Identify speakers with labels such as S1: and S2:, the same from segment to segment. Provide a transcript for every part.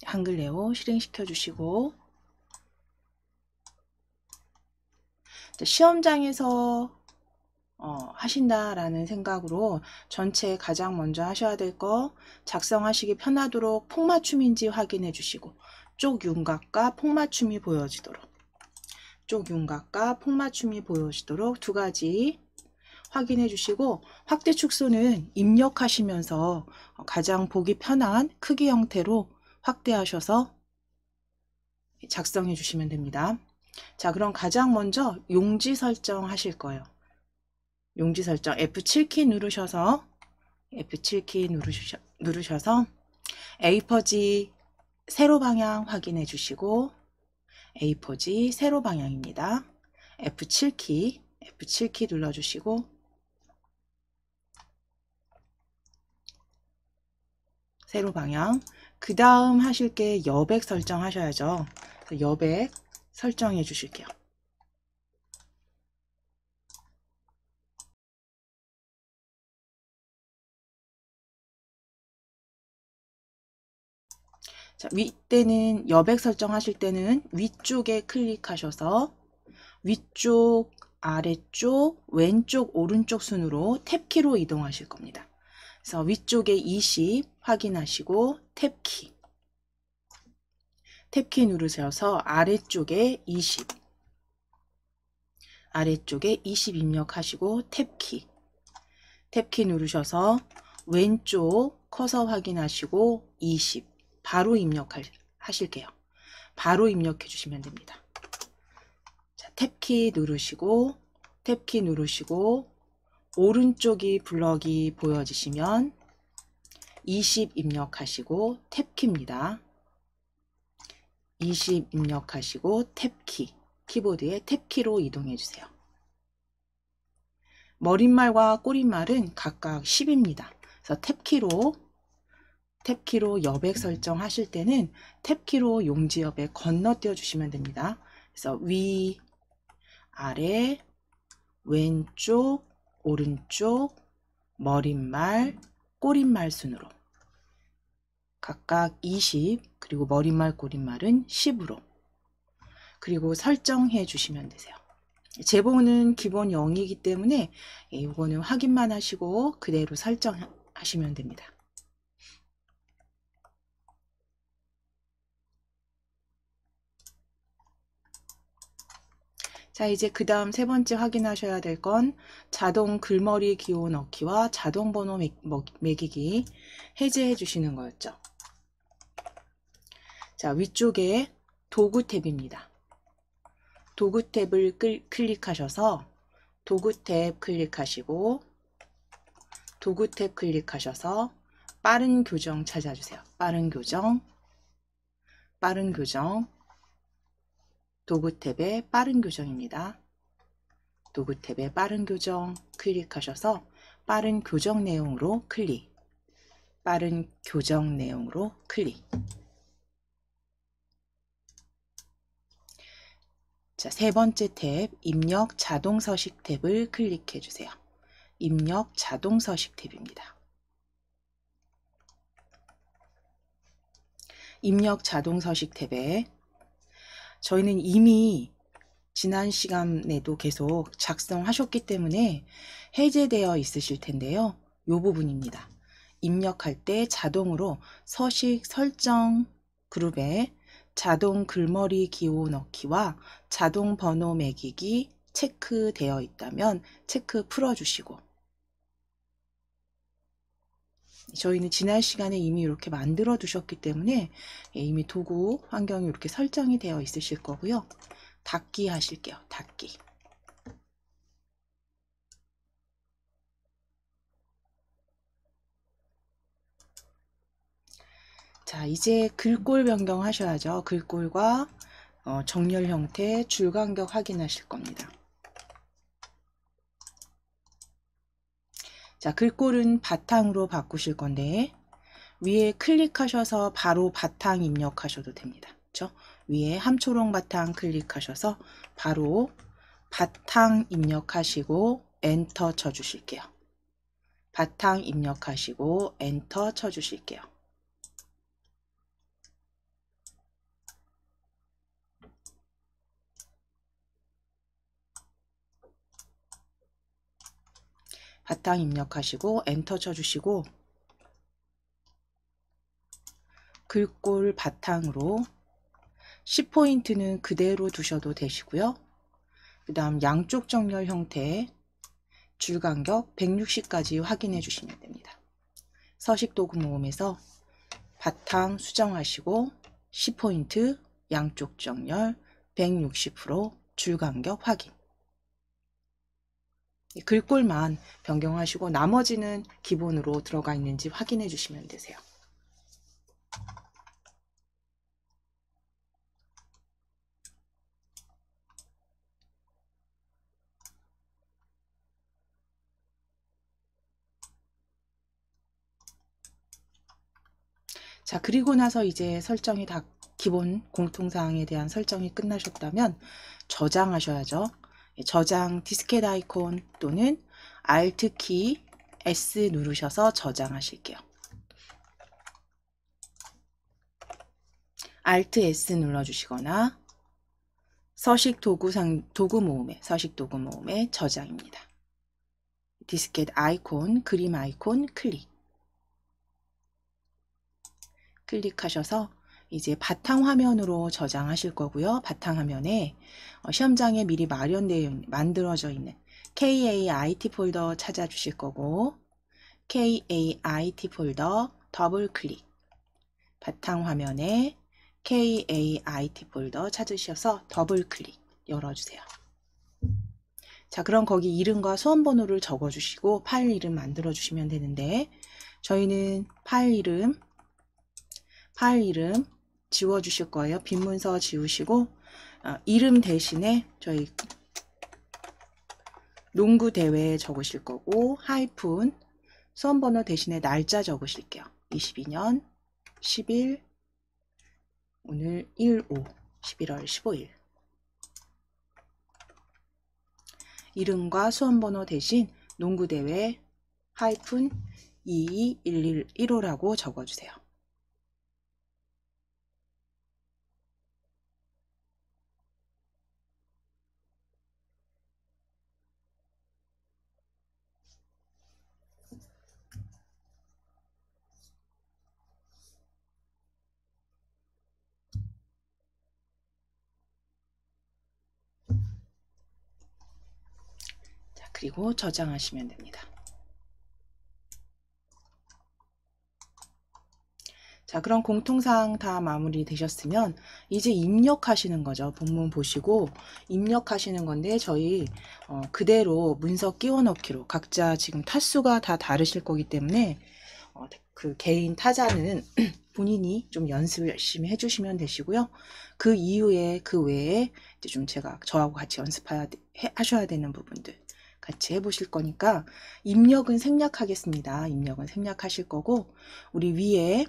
S1: 한글 네오 실행시켜 주시고, 시험장에서 하신다라는 생각으로 전체 가장 먼저 하셔야 될 거, 작성하시기 편하도록 폭맞춤인지 확인해 주시고, 쪽 윤곽과 폭맞춤이 보여지도록, 두 가지 확인해 주시고, 확대 축소는 입력하시면서 가장 보기 편한 크기 형태로 확대하셔서 작성해 주시면 됩니다. 자, 그럼 가장 먼저 용지 설정 하실 거예요. 용지 설정 F7키 누르셔서 A4지 세로 방향 확인해 주시고, A4지 세로 방향입니다. F7키 눌러주시고, 세로 방향. 그 다음 하실 게 여백 설정 하셔야죠. 여백 설정해 주실게요. 자, 윗대는 여백 설정하실 때는 위쪽에 클릭하셔서 위쪽, 아래쪽, 왼쪽, 오른쪽 순으로 탭키로 이동하실 겁니다. 그래서 위쪽에 20 확인하시고 탭키 누르셔서 아래쪽에 20 입력하시고 탭키 누르셔서 왼쪽 커서 확인하시고 20 바로 입력하실게요. 바로 입력해 주시면 됩니다. 자, 탭키 누르시고 오른쪽이 블럭이 보여지시면 20 입력하시고 탭키입니다. 20 입력하시고 탭키, 키보드에 탭키로 이동해 주세요. 머릿말과 꼬릿말은 각각 10입니다. 그래서 탭키로 여백 설정하실 때는 탭키로 용지 여백 건너뛰어 주시면 됩니다. 그래서 위, 아래, 왼쪽, 오른쪽, 머릿말, 꼬릿말 순으로 각각 20, 그리고 머릿말, 꼬릿말은 10으로, 그리고 설정해 주시면 되세요. 제본은 기본 0이기 때문에 이거는 확인만 하시고 그대로 설정하시면 됩니다. 자, 이제 그 다음 세 번째 확인하셔야 될 건 자동 글머리 기호 넣기와 자동 번호 매기기 해제해 주시는 거였죠. 자, 위쪽에 도구 탭입니다. 도구 탭을 클릭하셔서 도구 탭 클릭하셔서 빠른 교정 찾아주세요. 빠른 교정, 도구 탭의 빠른 교정입니다. 도구 탭의 빠른 교정 클릭하셔서 빠른 교정 내용으로 클릭. 자, 세 번째 탭 입력 자동 서식 탭을 클릭해 주세요. 입력 자동 서식 탭입니다. 입력 자동 서식 탭에 저희는 이미 지난 시간에도 계속 작성하셨기 때문에 해제되어 있으실 텐데요. 이 부분입니다. 입력할 때 자동으로 서식 설정 그룹에 자동 글머리 기호 넣기와 자동 번호 매기기 체크되어 있다면 체크 풀어주시고, 저희는 지난 시간에 이미 이렇게 만들어 두셨기 때문에 이미 도구 환경이 이렇게 설정이 되어 있으실 거고요. 닫기 하실게요. 닫기. 자, 이제 글꼴 변경하셔야죠. 글꼴과 정렬 형태, 줄 간격 확인하실 겁니다. 자, 글꼴은 바탕으로 바꾸실 건데 위에 클릭하셔서 바로 바탕 입력하셔도 됩니다. 그렇죠? 위에 함초롱 바탕 클릭하셔서 바로 바탕 입력하시고 엔터 쳐주실게요. 바탕 입력하시고 엔터 쳐주실게요. 바탕 입력하시고 엔터 쳐주시고 글꼴 바탕으로 10포인트는 그대로 두셔도 되시고요. 그 다음 양쪽 정렬 형태 줄 간격 160까지 확인해 주시면 됩니다. 서식 도구 모음에서 바탕 수정하시고 10포인트 양쪽 정렬 160% 줄 간격 확인. 글꼴만 변경하시고 나머지는 기본으로 들어가 있는지 확인해 주시면 되세요. 자, 그리고 나서 이제 설정이 다 기본 공통사항에 대한 설정이 끝나셨다면 저장하셔야죠. 저장 디스켓 아이콘 또는 Alt 키 S 누르셔서 저장하실게요. Alt S 눌러주시거나 서식 도구 모음의 저장입니다. 디스켓 아이콘, 그림 아이콘 클릭하셔서 이제 바탕화면으로 저장하실 거고요. 바탕화면에 시험장에 미리 만들어져 있는 KAIT 폴더 찾아주실 거고 KAIT 폴더 더블 클릭 바탕화면에 KAIT 폴더 찾으셔서 더블 클릭 열어주세요. 자, 그럼 거기 이름과 수험번호를 적어주시고 파일 이름 만들어주시면 되는데 저희는 파일 이름 지워주실 거예요. 빈 문서 지우시고 이름 대신에 저희 농구 대회 적으실 거고 하이픈 수험번호 대신에 날짜 적으실게요. 22년 10일 오늘 11월 15일 이름과 수험번호 대신 농구대회 하이픈 22111호라고 적어주세요. 자, 그리고 저장하시면 됩니다. 자, 그럼 공통사항 다 마무리 되셨으면 이제 입력하시는 거죠. 본문 보시고 입력하시는 건데 저희 그대로 문서 끼워 넣기로 각자 지금 타수가 다 다르실 거기 때문에 그 개인 타자는 본인이 좀 연습을 열심히 해주시면 되시고요. 그 이후에 그 외에 이제 좀 제가 저하고 같이 하셔야 되는 부분들 같이 해보실 거니까 입력은 생략하겠습니다. 입력은 생략하실 거고 우리 위에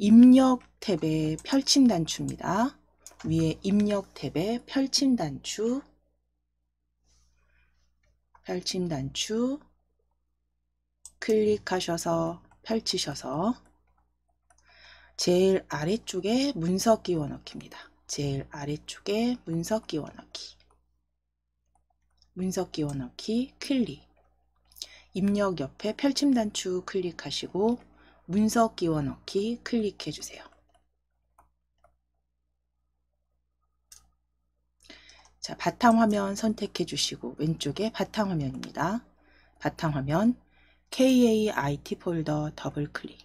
S1: 입력 탭의 펼침 단추입니다. 위에 입력 탭의 펼침 단추 클릭하셔서 펼치셔서 제일 아래쪽에 문서 끼워 넣기입니다. 제일 아래쪽에 문서 끼워 넣기 클릭 입력 옆에 펼침 단추 클릭하시고 문서 끼워 넣기 클릭해 주세요. 자, 바탕화면 선택해 주시고 왼쪽에 바탕화면입니다. 바탕화면 KAIT 폴더 더블 클릭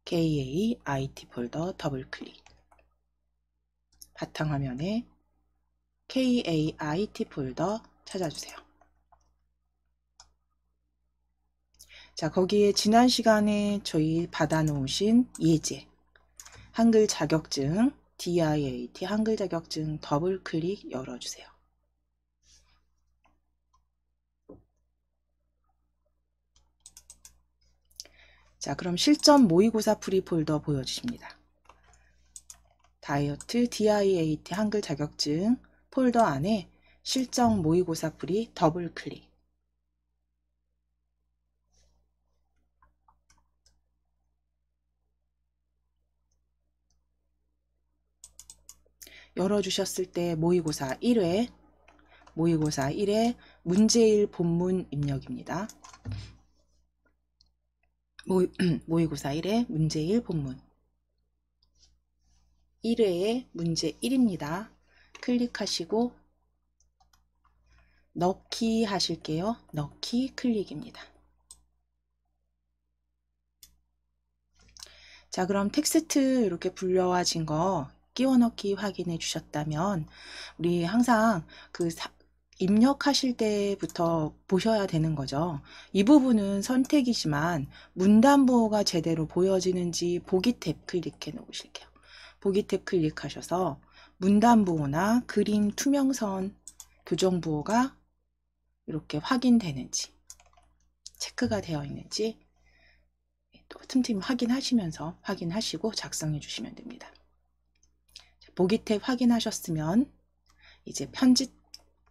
S1: KAIT 폴더 더블 클릭 바탕화면에 KAIT 폴더 찾아주세요. 자, 거기에 지난 시간에 저희 받아놓으신 예제 한글 자격증 DIAT 한글 자격증 더블 클릭 열어주세요. 자, 그럼 실전 모의고사 풀이 폴더 보여주십니다. 다이어트 DIAT 한글 자격증 폴더 안에 실전 모의고사 풀이 더블 클릭 열어주셨을 때 모의고사 1회 모의고사 1회 문제1 본문 입력입니다. 모의고사 1회 문제1 본문 1회의 문제 1입니다. 클릭하시고 넣기 하실게요. 넣기 클릭입니다. 자, 그럼 텍스트 이렇게 불려와진 거 끼워 넣기 확인해 주셨다면 우리 항상 그 입력하실 때부터 보셔야 되는 거죠. 이 부분은 선택이지만 문단부호가 제대로 보여지는지 보기 탭 클릭해 놓으실게요. 보기 탭 클릭하셔서 문단부호나 그림 투명선 교정부호가 이렇게 확인되는지 체크가 되어 있는지 또 틈틈이 확인하시면서 확인하시고 작성해 주시면 됩니다. 보기 탭 확인하셨으면 이제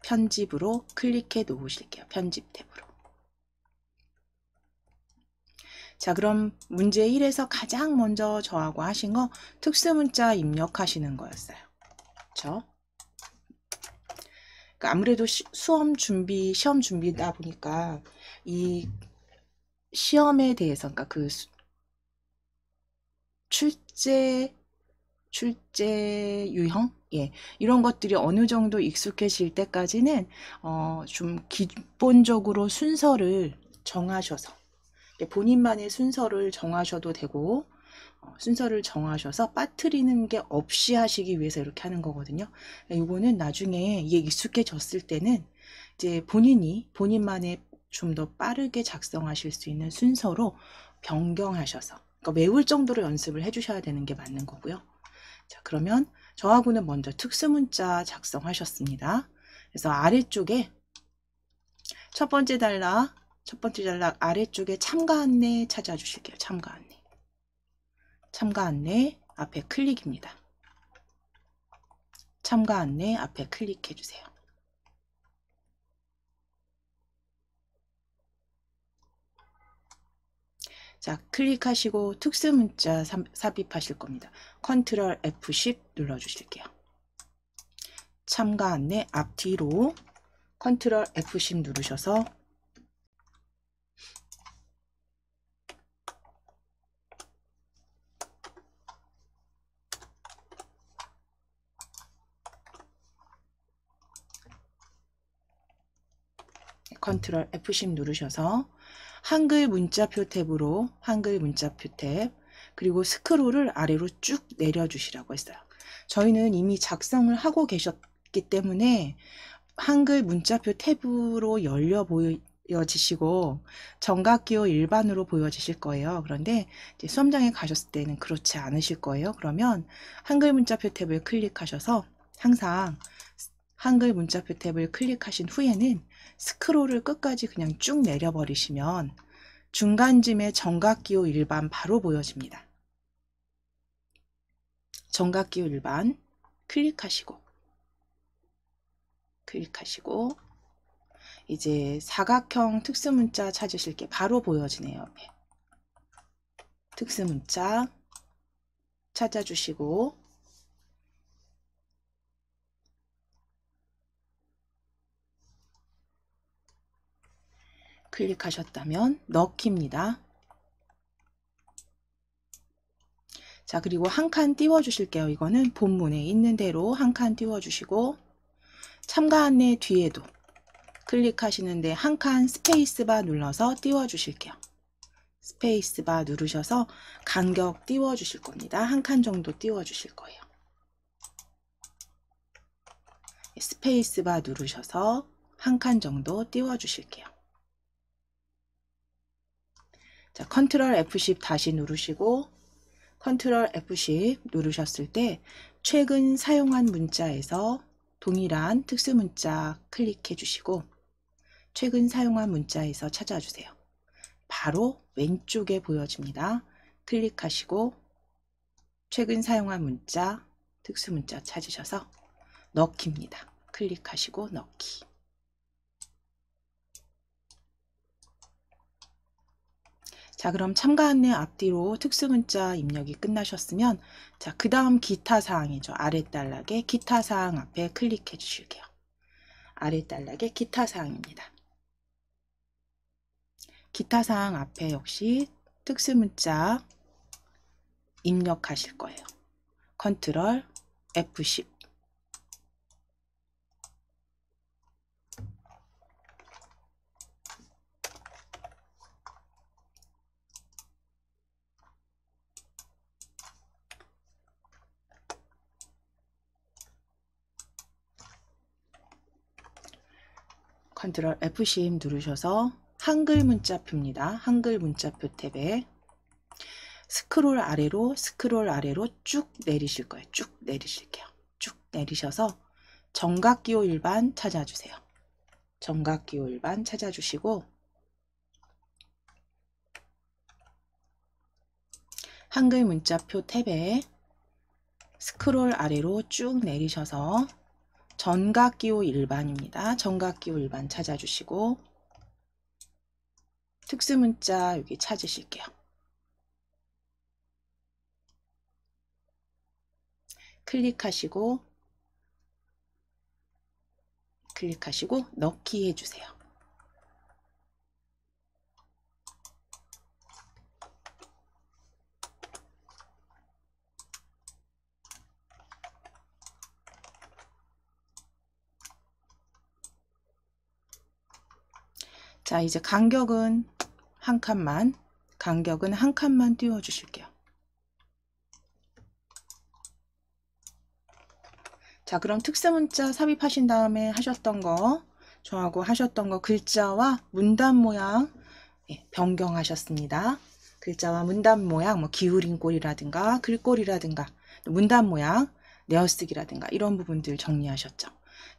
S1: 편집으로 클릭해 놓으실게요. 편집 탭으로. 자, 그럼 문제 1에서 가장 먼저 저하고 하신 거 특수문자 입력하시는 거였어요. 그렇죠? 그러니까 아무래도 시험 준비다 보니까 이 시험에 대해서, 그러니까 그 출제 유형? 예, 이런 것들이 어느 정도 익숙해질 때까지는 좀 기본적으로 순서를 정하셔서 본인만의 순서를 정하셔도 되고 순서를 정하셔서 빠뜨리는 게 없이 하시기 위해서 이렇게 하는 거거든요. 이거는 나중에 이게 익숙해졌을 때는 이제 본인만의 좀 더 빠르게 작성하실 수 있는 순서로 변경하셔서 그러니까 외울 정도로 연습을 해주셔야 되는 게 맞는 거고요. 자, 그러면 저하고는 먼저 특수문자 작성하셨습니다. 그래서 아래쪽에 첫 번째 단락 아래쪽에 참가 안내 찾아주실게요. 참가 안내 앞에 클릭입니다. 참가 안내 앞에 클릭해 주세요. 자, 클릭하시고 특수문자 삽입하실 겁니다. 컨트롤 F10 눌러주실게요. 참가 안내 앞뒤로 컨트롤 F10 누르셔서 컨트롤 F10 누르셔서 한글 문자표 탭으로 한글 문자표 탭 그리고 스크롤을 아래로 쭉 내려주시라고 했어요. 저희는 이미 작성을 하고 계셨기 때문에 한글 문자표 탭으로 열려 보여지시고 정각기호 일반으로 보여지실 거예요. 그런데 이제 수험장에 가셨을 때는 그렇지 않으실 거예요. 그러면 한글 문자표 탭을 클릭하셔서 항상 한글 문자표 탭을 클릭하신 후에는 스크롤을 끝까지 그냥 쭉 내려버리시면 중간쯤에 정각기호 일반 바로 보여집니다. 정각기호 일반 클릭하시고 이제 사각형 특수문자 찾으실 게 바로 보여지네요. 옆에. 특수문자 찾아주시고 클릭하셨다면 넣기입니다. 자, 그리고 한 칸 띄워주실게요. 이거는 본문에 있는 대로 한 칸 띄워주시고 참가 안내 뒤에도 클릭하시는데 한 칸 스페이스바 눌러서 띄워주실게요. 스페이스바 누르셔서 간격 띄워주실 겁니다. 한 칸 정도 띄워주실 거예요. 스페이스바 누르셔서 한 칸 정도 띄워주실게요. 자, 컨트롤 F10 다시 누르시고 컨트롤 F10 누르셨을 때 최근 사용한 문자에서 동일한 특수문자 클릭해 주시고 최근 사용한 문자에서 찾아주세요. 바로 왼쪽에 보여집니다. 클릭하시고 최근 사용한 문자, 특수문자 찾으셔서 넣기입니다. 클릭하시고 넣기. 자, 그럼 참가 안내 앞뒤로 특수문자 입력이 끝나셨으면 자, 그 다음 기타 사항이죠. 아랫단락에 기타 사항 앞에 클릭해 주실게요. 아래 단락에 기타 사항입니다. 기타 사항 앞에 역시 특수문자 입력하실 거예요. 컨트롤 F10. 컨트롤 F10 누르셔서 한글 문자표입니다. 한글 문자표 탭에 스크롤 아래로 쭉 내리실 거예요. 쭉 내리실게요. 쭉 내리셔서 정각기호 일반 찾아주세요. 정각기호 일반 찾아주시고 한글 문자표 탭에 스크롤 아래로 쭉 내리셔서 정각기호 일반입니다. 정각기호 일반 찾아주시고 특수문자 여기 찾으실게요. 클릭하시고 넣기 해주세요. 자, 이제 간격은 한 칸만 띄워 주실게요. 자, 그럼 특수문자 삽입하신 다음에 하셨던 거, 저하고 하셨던 거 글자와 문단 모양 변경하셨습니다. 글자와 문단 모양, 뭐 기울인 꼴이라든가 글꼴이라든가 문단 모양, 내어쓰기라든가 이런 부분들 정리하셨죠.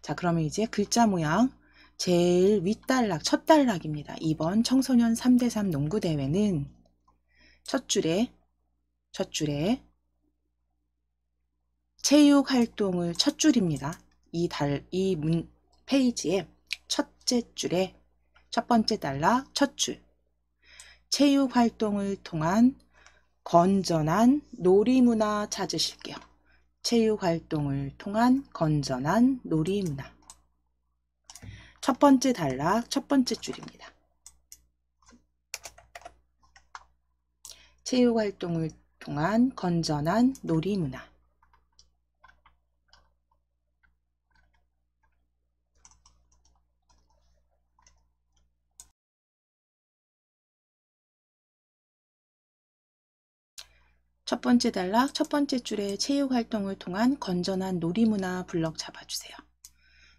S1: 자, 그러면 이제 글자 모양 제일 윗단락, 첫 단락입니다. 2번 청소년 3대3 농구대회는 첫 줄에 체육활동을 첫 줄입니다. 이 페이지에 첫째 줄에 첫 번째 단락 첫 줄. 체육활동을 통한 건전한 놀이문화 찾으실게요. 체육활동을 통한 건전한 놀이문화. 첫 번째 단락 첫 번째 줄입니다. 체육활동을 통한 건전한 놀이문화. 첫 번째 단락 첫 번째 줄에 체육활동을 통한 건전한 놀이문화 블럭 잡아주세요.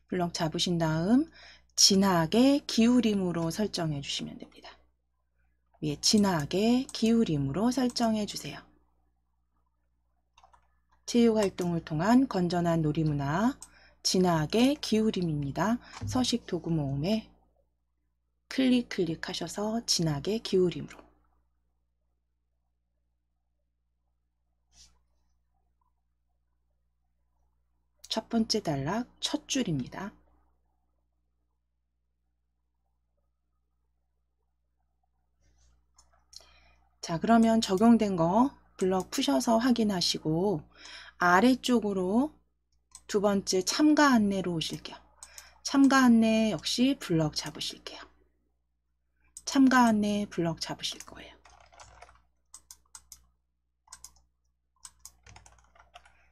S1: 블럭 잡으신 다음 진하게 기울임으로 설정해 주시면 됩니다. 위에 진하게 기울임으로 설정해 주세요. 체육활동을 통한 건전한 놀이문화 진하게 기울임입니다. 서식 도구 모음에 클릭하셔서 진하게 기울임으로. 첫 번째 단락 첫 줄입니다. 자, 그러면 적용된 거 블럭 푸셔서 확인하시고 아래쪽으로 두 번째 참가 안내로 오실게요. 참가 안내 역시 블럭 잡으실게요. 참가 안내 블럭 잡으실 거예요.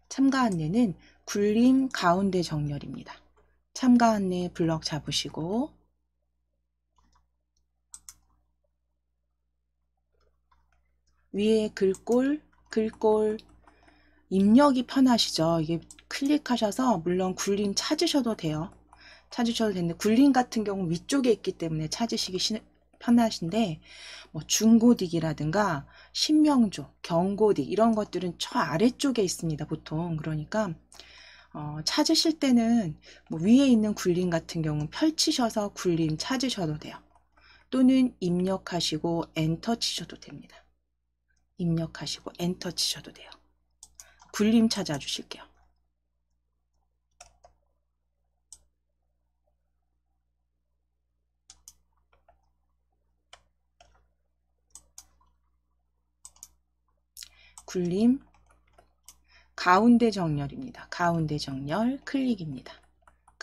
S1: 참가 안내는 굴림 가운데 정렬입니다. 참가 안내 블럭 잡으시고 위에 글꼴 입력이 편하시죠. 이게 클릭하셔서 물론 굴림 찾으셔도 돼요. 찾으셔도 되는데 굴림 같은 경우 위쪽에 있기 때문에 찾으시기 편하신데 뭐 중고딕이라든가 신명조, 경고딕 이런 것들은 저 아래쪽에 있습니다. 보통. 그러니까 찾으실 때는 뭐 위에 있는 굴림 같은 경우는 펼치셔서 굴림 찾으셔도 돼요. 또는 입력하시고 엔터 치셔도 됩니다. 입력하시고 엔터 치셔도 돼요. 굴림 찾아주실게요. 굴림 가운데 정렬입니다. 가운데 정렬 클릭입니다.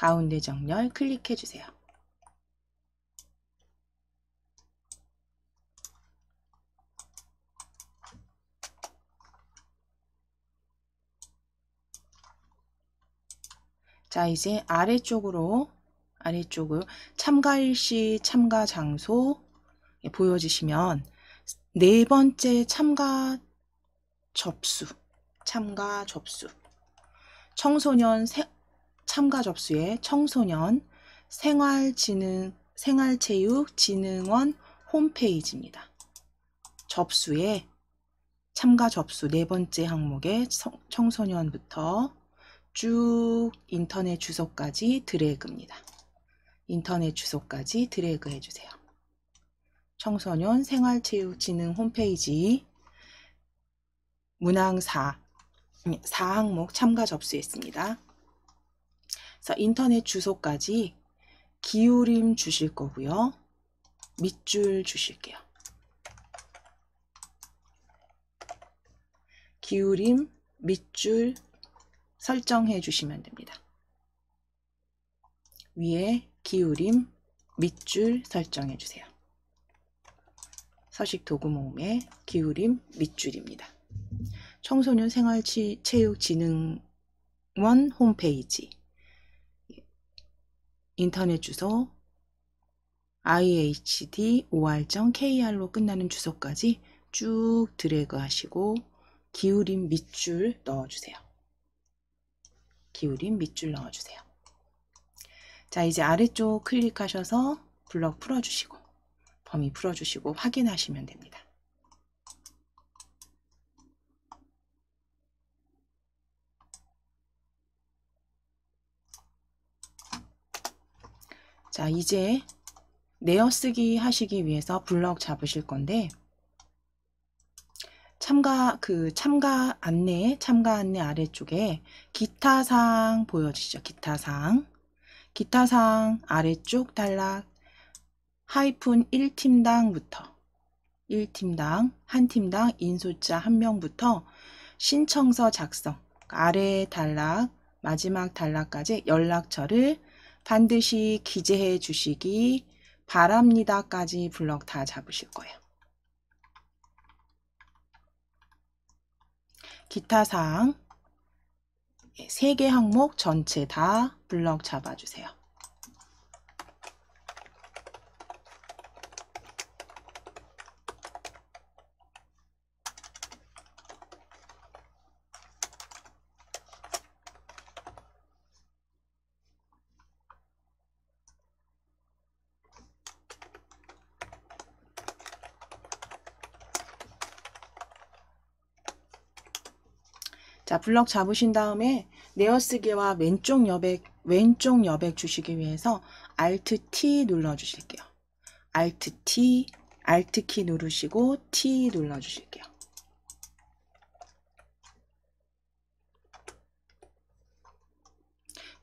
S1: 가운데 정렬 클릭해 주세요. 자, 이제 아래쪽으로 참가일시, 참가 장소 보여주시면 네 번째 참가 접수, 청소년 참가 접수에 청소년 생활체육진흥원 홈페이지입니다. 접수에 참가 접수 네 번째 항목에 청소년부터 쭉 인터넷 주소까지 드래그입니다. 인터넷 주소까지 드래그 해주세요. 청소년 생활체육진흥 홈페이지 문항 4항목 참가 접수했습니다. 그래서 인터넷 주소까지 기울임 주실 거고요. 밑줄 주실게요. 기울임 밑줄 설정해 주시면 됩니다. 위에 기울임 밑줄 설정해 주세요. 서식 도구 모음의 기울임 밑줄입니다. 청소년 생활체육진흥원 홈페이지 인터넷 주소 ihdor.kr로 끝나는 주소까지 쭉 드래그 하시고 기울임 밑줄 넣어주세요. 기울임 밑줄 넣어주세요. 자, 이제 아래쪽 클릭하셔서 블럭 풀어주시고 범위 풀어주시고 확인하시면 됩니다. 자, 이제 내어쓰기 하시기 위해서 블럭 잡으실 건데 참가 안내 아래쪽에 기타사항 보여지죠. 기타사항 아래쪽 단락 하이픈 1팀당부터 1팀당 한 팀당 인솔자 1명부터 신청서 작성 아래 단락 마지막 단락까지 연락처를 반드시 기재해 주시기 바랍니다까지 블럭 다 잡으실 거예요. 기타사항 3개 항목 전체 다 블럭 잡아주세요. 자, 블럭 잡으신 다음에 내어쓰기와 왼쪽 여백 주시기 위해서 Alt T 눌러 주실게요. Alt 키 누르시고 T 눌러 주실게요.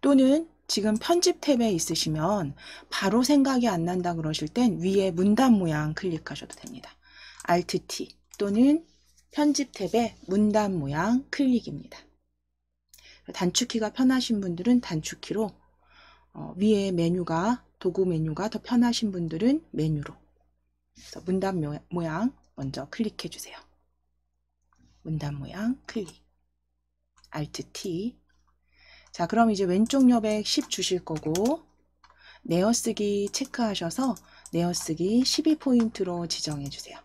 S1: 또는 지금 편집 탭에 있으시면 바로 생각이 안 난다 그러실 땐 위에 문단 모양 클릭하셔도 됩니다. Alt T 또는 편집 탭에 문단 모양 클릭입니다. 단축키가 편하신 분들은 단축키로 위에 도구 메뉴가 더 편하신 분들은 메뉴로 그래서 문단 모양 먼저 클릭해 주세요. 문단 모양 클릭 Alt T. 자, 그럼 이제 왼쪽 여백 10 주실 거고 내어쓰기 체크하셔서 내어쓰기 12포인트로 지정해 주세요.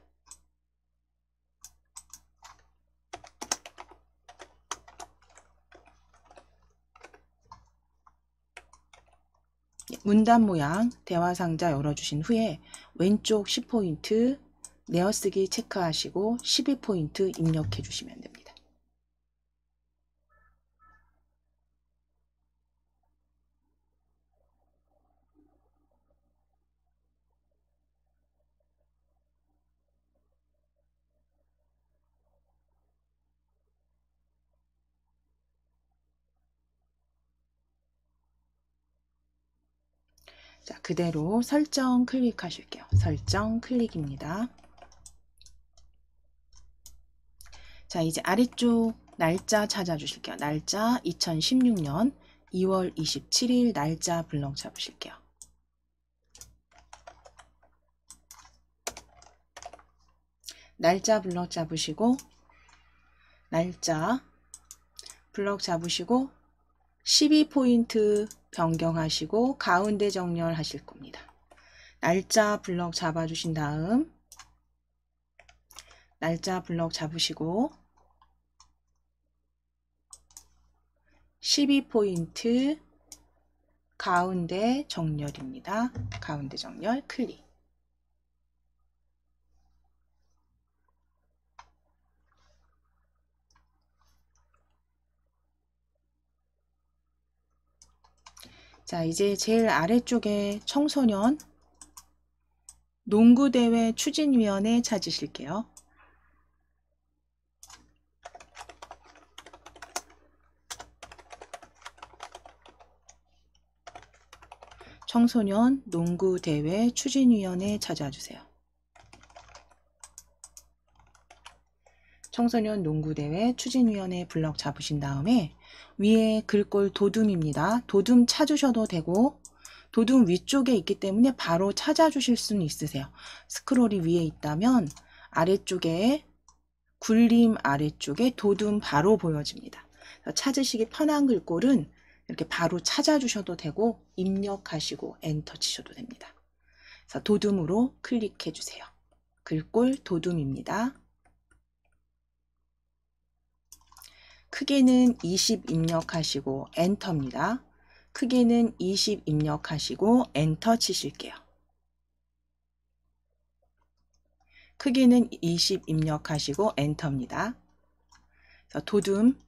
S1: 문단 모양 대화 상자 열어주신 후에 왼쪽 10포인트 내어쓰기 체크하시고 12포인트 입력해 주시면 됩니다. 자, 그대로 설정 클릭하실게요. 설정 클릭입니다. 자, 이제 아래쪽 날짜 찾아주실게요. 날짜 2016년 2월 27일 날짜 블럭 잡으실게요. 날짜 블럭 잡으시고 날짜 블럭 잡으시고 12포인트 변경하시고 가운데 정렬하실 겁니다. 날짜 블럭 잡아주신 다음 날짜 블럭 잡으시고 12포인트 가운데 정렬입니다. 가운데 정렬 클릭. 자, 이제 제일 아래쪽에 청소년 농구대회 추진위원회 찾으실게요. 청소년 농구대회 추진위원회 찾아주세요. 청소년 농구대회 추진위원회 블럭 잡으신 다음에 위에 글꼴 도둠입니다. 도둠 찾으셔도 되고 도둠 위쪽에 있기 때문에 바로 찾아주실 수는 있으세요. 스크롤이 위에 있다면 아래쪽에 굴림 아래쪽에 도둠 바로 보여집니다. 찾으시기 편한 글꼴은 이렇게 바로 찾아주셔도 되고 입력하시고 엔터 치셔도 됩니다. 그래서 도둠으로 클릭해 주세요. 글꼴 도둠입니다. 크기는 20 입력하시고 엔터입니다. 크기는 20 입력하시고 엔터 치실게요. 크기는 20 입력하시고 엔터입니다. 그래서 도둠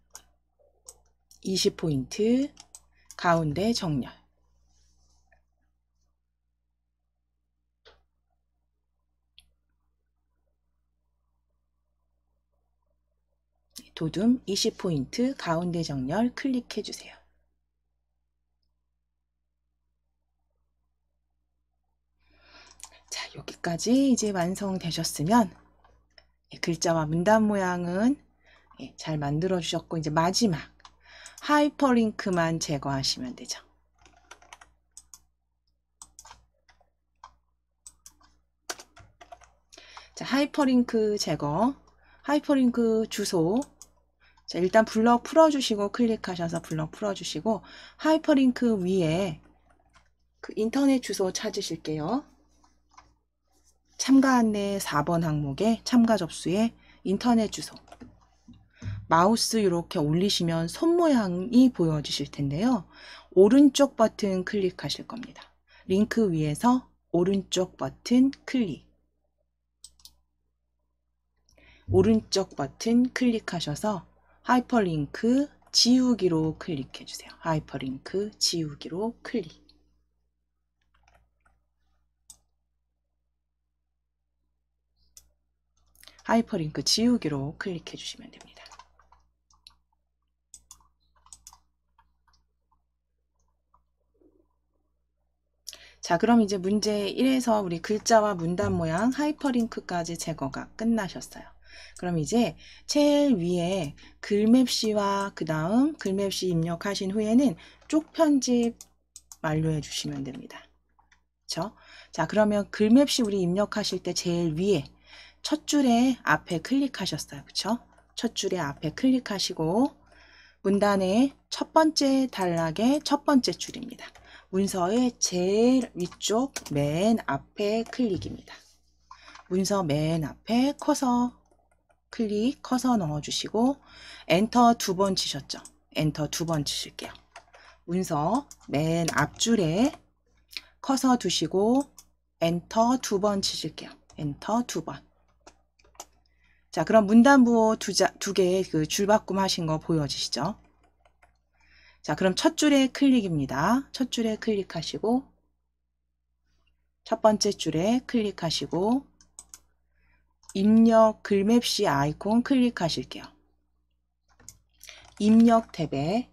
S1: 20포인트 가운데 정렬. 도둠 20포인트 가운데 정렬 클릭해 주세요. 자, 여기까지 이제 완성되셨으면 글자와 문단 모양은 잘 만들어 주셨고 이제 마지막 하이퍼링크만 제거하시면 되죠. 자, 하이퍼링크 제거, 하이퍼링크 주소. 자, 일단 블럭 풀어주시고 클릭하셔서 블럭 풀어주시고 하이퍼링크 위에 그 인터넷 주소 찾으실게요. 참가 안내 4번 항목에 참가 접수에 인터넷 주소. 마우스 이렇게 올리시면 손 모양이 보여지실 텐데요. 오른쪽 버튼 클릭하실 겁니다. 링크 위에서 오른쪽 버튼 클릭. 오른쪽 버튼 클릭하셔서 하이퍼링크 지우기로 클릭해 주세요. 하이퍼링크 지우기로 클릭. 하이퍼링크 지우기로 클릭해 주시면 됩니다. 자, 그럼 이제 문제 1에서 우리 글자와 문단 모양 하이퍼링크까지 제거가 끝나셨어요. 그럼 이제 제일 위에 글맵시와 그 다음 글맵시 입력하신 후에는 쪽 편집 완료해 주시면 됩니다. 그렇죠? 자, 그러면 글맵시 우리 입력하실 때 제일 위에 첫 줄에 앞에 클릭하셨어요. 그렇죠? 첫 줄에 앞에 클릭하시고 문단의 첫 번째 단락의 첫 번째 줄입니다. 문서의 제일 위쪽 맨 앞에 클릭입니다. 문서 맨 앞에 커서 클릭, 커서 넣어주시고 엔터 2번 치셨죠? 엔터 2번 치실게요. 문서 맨 앞줄에 커서 두시고 엔터 2번 치실게요. 엔터 2번. 자, 그럼 문단부호 두 개의 그 줄바꿈 하신 거 보여지시죠? 자, 그럼 첫 줄에 클릭입니다. 첫 줄에 클릭하시고 첫 번째 줄에 클릭하시고 입력 글맵시 아이콘 클릭하실게요. 입력 탭에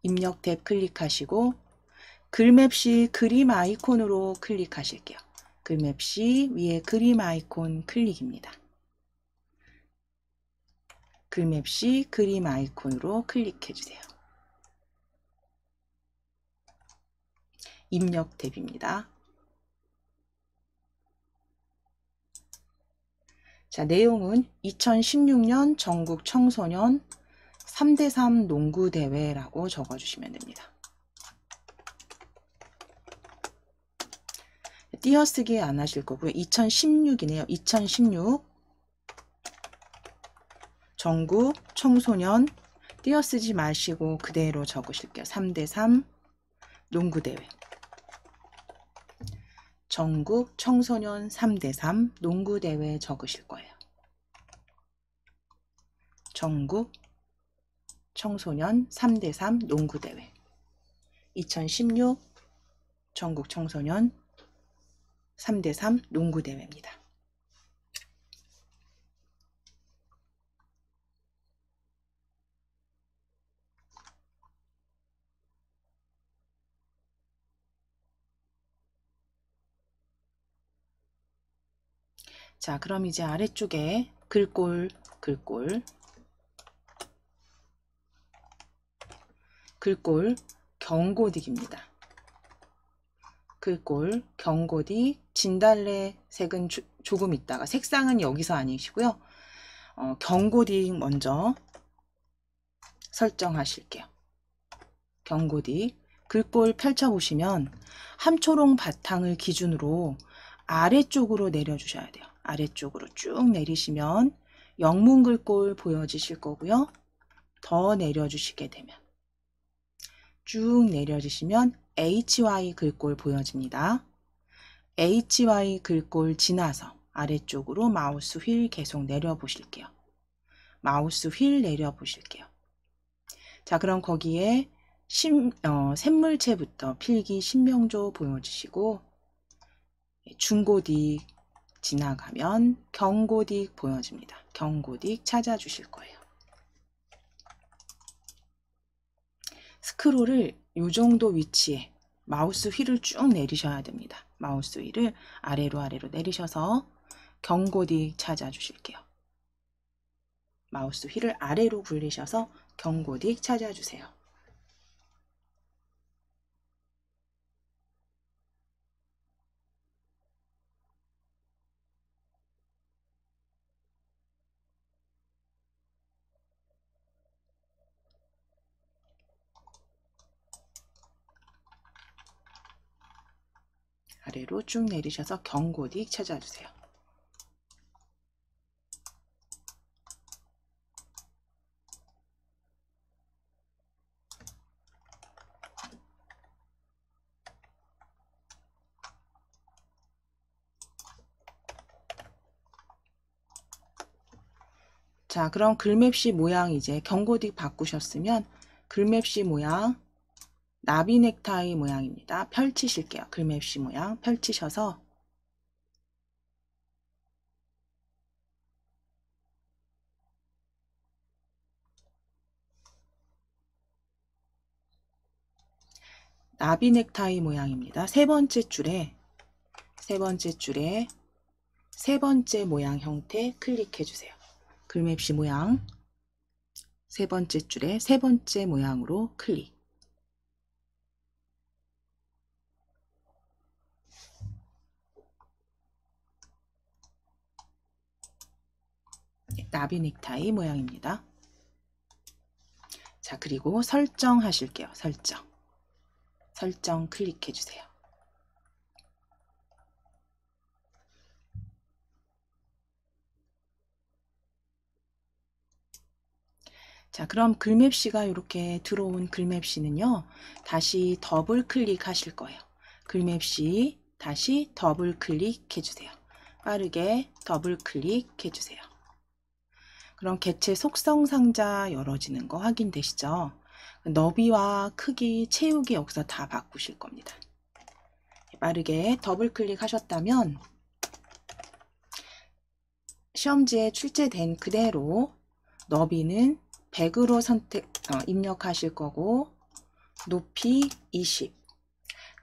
S1: 입력 탭 클릭하시고 글맵시 그림 아이콘으로 클릭하실게요. 글맵시 위에 그림 아이콘 클릭입니다. 글맵시 그림 아이콘으로 클릭해 주세요. 입력 탭입니다. 자, 내용은 2016년 전국 청소년 3대3 농구대회라고 적어주시면 됩니다. 띄어쓰기 안 하실 거고요. 2016이네요. 2016 전국 청소년 띄어쓰지 마시고 그대로 적으실게요. 3대3 농구대회. 전국 청소년 3대3 농구대회 적으실 거예요. 전국 청소년 3대3 농구대회. 2016 전국 청소년 3대3 농구대회입니다. 자, 그럼 이제 아래쪽에 글꼴 경고딕입니다. 글꼴 경고딕 진달래 색은 조금 있다가 색상은 여기서 아니시고요. 경고딕 먼저 설정하실게요. 경고딕 글꼴 펼쳐보시면 함초롱 바탕을 기준으로 아래쪽으로 내려주셔야 돼요. 아래쪽으로 쭉 내리시면 영문 글꼴 보여지실 거고요. 더 내려주시게 되면 쭉 내려주시면 HY 글꼴 보여집니다. HY 글꼴 지나서 아래쪽으로 마우스 휠 계속 내려보실게요. 마우스 휠 내려보실게요. 자, 그럼 거기에 샘물체부터 필기 신명조 보여주시고 중고딕 지나가면 경고딕 보여집니다. 경고딕 찾아주실 거예요. 스크롤을 이 정도 위치에 마우스 휠을 쭉 내리셔야 됩니다. 마우스 휠을 아래로 내리셔서 경고딕 찾아주실게요. 마우스 휠을 아래로 굴리셔서 경고딕 찾아주세요. 아래로 쭉 내리셔서 경고딕 찾아주세요. 자, 그럼 글맵시 모양 이제 경고딕 바꾸셨으면 글맵시 모양 나비 넥타이 모양입니다. 펼치실게요. 글맵시 모양 펼치셔서 나비 넥타이 모양입니다. 세 번째 줄에 세 번째 모양 형태 클릭해 주세요. 글맵시 모양 세 번째 줄에 세 번째 모양으로 클릭. 나비 넥타이 모양입니다. 자, 그리고 설정하실게요. 설정 클릭해 주세요. 자, 그럼 글맵시가 이렇게 들어온 글맵시는요. 다시 더블 클릭하실 거예요. 글맵시 다시 더블 클릭해 주세요. 빠르게 더블 클릭해 주세요. 그럼 개체 속성 상자 열어지는 거 확인되시죠? 너비와 크기 채우기 여기서 다 바꾸실 겁니다. 빠르게 더블 클릭하셨다면 시험지에 출제된 그대로 너비는 100으로 입력하실 거고 높이 20,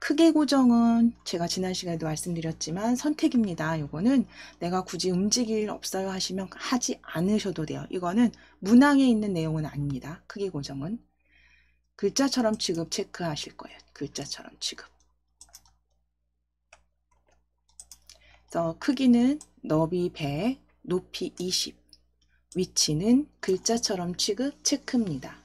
S1: 크기 고정은 제가 지난 시간에도 말씀드렸지만 선택입니다. 이거는 내가 굳이 움직일 일 없어요 하시면 하지 않으셔도 돼요. 이거는 문항에 있는 내용은 아닙니다. 크기 고정은. 글자처럼 취급 체크하실 거예요. 글자처럼 취급. 그래서 크기는 너비 100, 높이 20, 위치는 글자처럼 취급 체크입니다.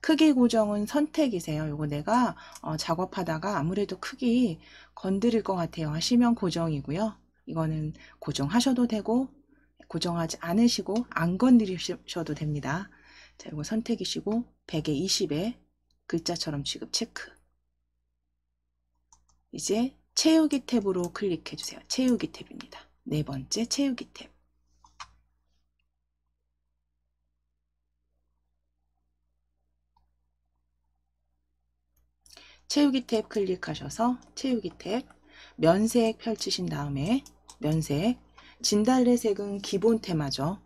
S1: 크기 고정은 선택이세요. 이거 내가 작업하다가 아무래도 크기 건드릴 것 같아요 하시면 고정이고요. 이거는 고정하셔도 되고 고정하지 않으시고 안 건드리셔도 됩니다. 자, 이거 선택이시고 100에 20에 글자처럼 취급 체크. 이제 채우기 탭으로 클릭해 주세요. 채우기 탭입니다. 네 번째 채우기 탭. 채우기 탭 클릭하셔서 채우기 탭 면색 펼치신 다음에 면색 진달래색은 기본 테마죠.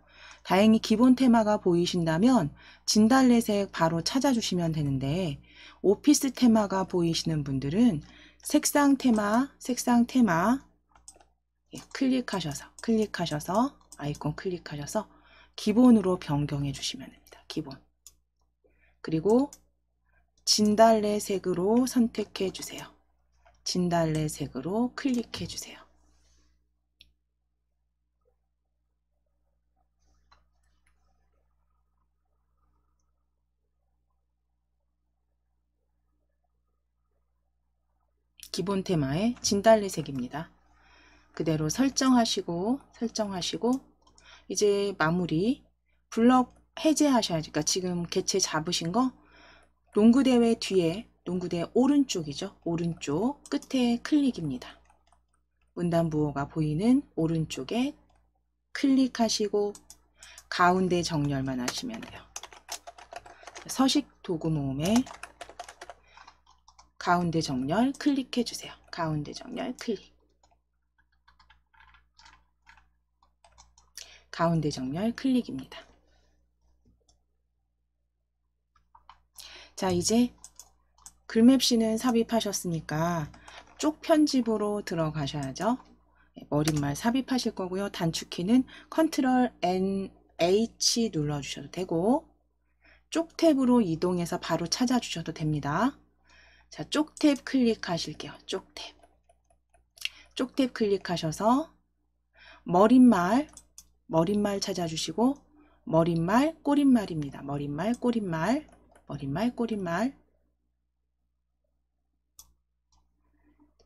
S1: 다행히 기본 테마가 보이신다면 진달래색 바로 찾아주시면 되는데 오피스 테마가 보이시는 분들은 색상 테마 클릭하셔서 아이콘 클릭하셔서 기본으로 변경해 주시면 됩니다. 기본. 그리고 진달래색으로 선택해 주세요. 진달래색으로 클릭해 주세요. 기본 테마의 진달래색입니다. 그대로 설정하시고 이제 마무리 블럭 해제하셔야지. 그러니까 지금 개체 잡으신 거 농구대회 뒤에 농구대 오른쪽이죠. 오른쪽 끝에 클릭입니다. 문단부호가 보이는 오른쪽에 클릭하시고 가운데 정렬만 하시면 돼요. 서식 도구 모음에 가운데 정렬 클릭해 주세요. 가운데 정렬 클릭. 가운데 정렬 클릭입니다. 자, 이제 글맵시는 삽입하셨으니까 쪽 편집으로 들어가셔야죠. 머릿말 삽입하실 거고요. 단축키는 컨트롤 N H 눌러주셔도 되고 쪽 탭으로 이동해서 바로 찾아주셔도 됩니다. 자, 쪽 탭 클릭하실게요. 쪽 탭 클릭하셔서 머릿말 찾아주시고 머릿말 꼬릿말입니다. 머릿말 꼬릿말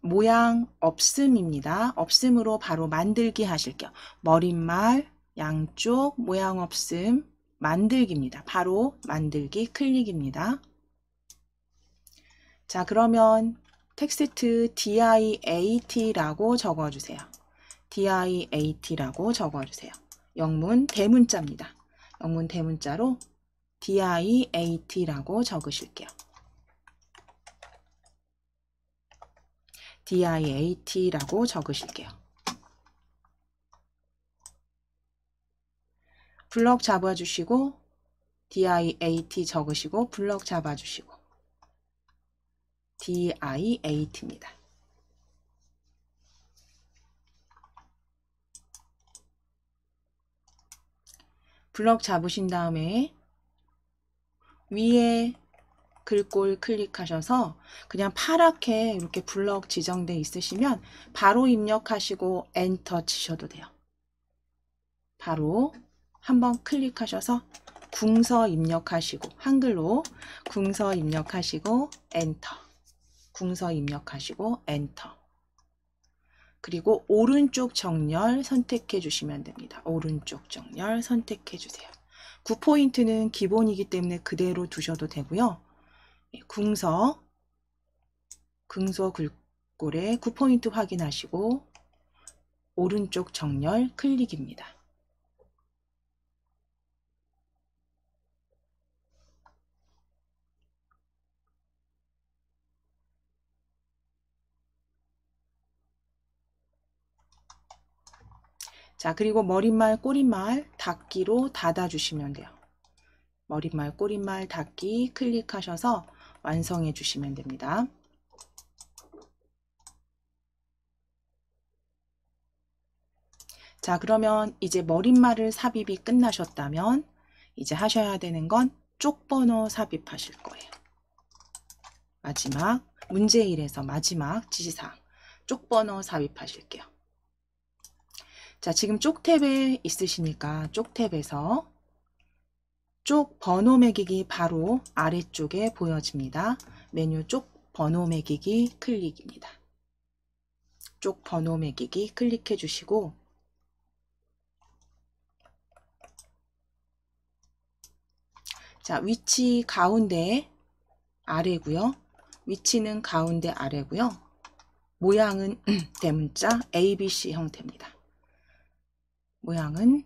S1: 모양 없음입니다. 없음으로 바로 만들기 하실게요. 머릿말 양쪽 모양 없음 만들기입니다. 바로 만들기 클릭입니다. 자, 그러면 텍스트 DIAT라고 적어주세요. DIAT라고 적어주세요. 영문 대문자입니다. 영문 대문자로 DIAT라고 적으실게요. DIAT라고 적으실게요. 블럭 잡아주시고 DIAT 적으시고 블럭 잡아주시고 DIAT입니다. 블럭 잡으신 다음에 위에 글꼴 클릭하셔서 그냥 파랗게 이렇게 블럭 지정돼 있으시면 바로 입력하시고 엔터 치셔도 돼요. 바로 한번 클릭하셔서 궁서 입력하시고 한글로 궁서 입력하시고 엔터. 궁서 입력하시고 엔터. 그리고 오른쪽 정렬 선택해 주시면 됩니다. 오른쪽 정렬 선택해 주세요. 9포인트는 기본이기 때문에 그대로 두셔도 되고요. 궁서 글꼴에 9포인트 확인하시고 오른쪽 정렬 클릭입니다. 자, 그리고 머릿말 꼬릿말 닫기로 닫아주시면 돼요. 머릿말 꼬릿말 닫기 클릭하셔서 완성해 주시면 됩니다. 자, 그러면 이제 머릿말을 삽입이 끝나셨다면 이제 하셔야 되는 건 쪽번호 삽입하실 거예요. 마지막 문제 1에서 마지막 지시사항 쪽번호 삽입하실게요. 자, 지금 쪽 탭에 있으시니까 쪽 탭에서 쪽 번호 매기기 바로 아래쪽에 보여집니다. 메뉴 쪽 번호 매기기 클릭입니다. 쪽 번호 매기기 클릭해 주시고 자, 위치 가운데 아래고요. 위치는 가운데 아래고요. 모양은 대문자 ABC 형태입니다. 모양은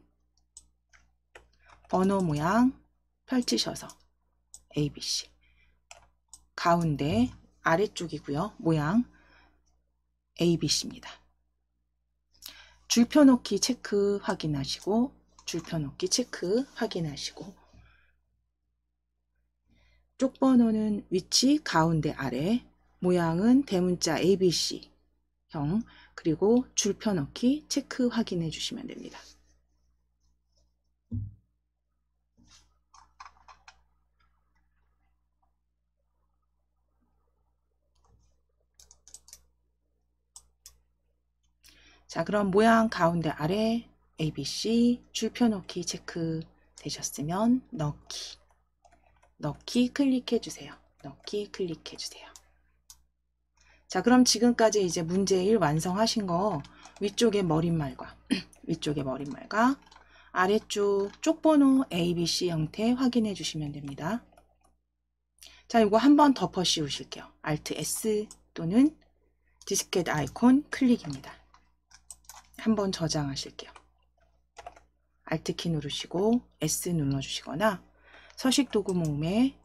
S1: 번호 모양 펼치셔서 ABC 가운데 아래쪽이고요. 모양 ABC입니다. 줄펴 놓기 체크 확인하시고 줄펴 놓기 체크 확인하시고 쪽 번호는 위치 가운데 아래 모양은 대문자 ABC 형 그리고 줄펴 넣기 체크 확인해 주시면 됩니다. 자, 그럼 모양 가운데 아래 ABC 줄펴 넣기 체크 되셨으면 넣기 클릭해 주세요. 넣기 클릭해 주세요. 자, 그럼 지금까지 이제 문제 1 완성하신 거 위쪽의 머릿말과 위쪽의 머릿말과 아래쪽 쪽번호 ABC 형태 확인해 주시면 됩니다. 자, 이거 한번 덮어 씌우실게요. Alt S 또는 디스켓 아이콘 클릭입니다. 한번 저장하실게요. Alt 키 누르시고 S 눌러주시거나 서식 도구 모음에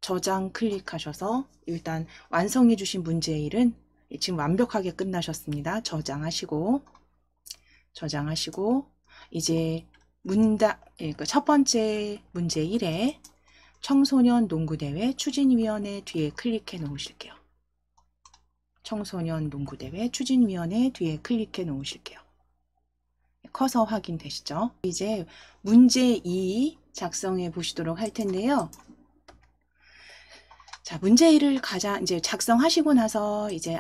S1: 저장 클릭하셔서 일단 완성해 주신 문제 1은 지금 완벽하게 끝나셨습니다. 저장하시고 이제 첫 번째 문제 1에 청소년 농구대회 추진위원회 뒤에 클릭해 놓으실게요. 청소년 농구대회 추진위원회 뒤에 클릭해 놓으실게요. 커서 확인되시죠? 이제 문제 2 작성해 보시도록 할 텐데요. 자, 문제 1을 이제 작성하시고 나서 이제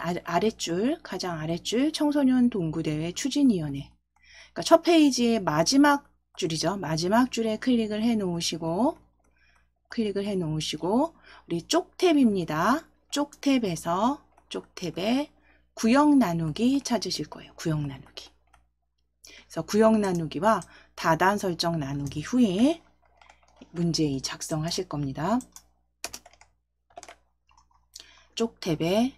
S1: 가장 아랫줄 청소년 동구대회 추진위원회. 그러니까 첫 페이지의 마지막 줄이죠. 마지막 줄에 클릭을 해 놓으시고, 우리 쪽 탭입니다. 쪽 탭에 구역 나누기 찾으실 거예요. 구역 나누기. 그래서 구역 나누기와 다단 설정 나누기 후에 문제 2 작성하실 겁니다. 쪽 탭에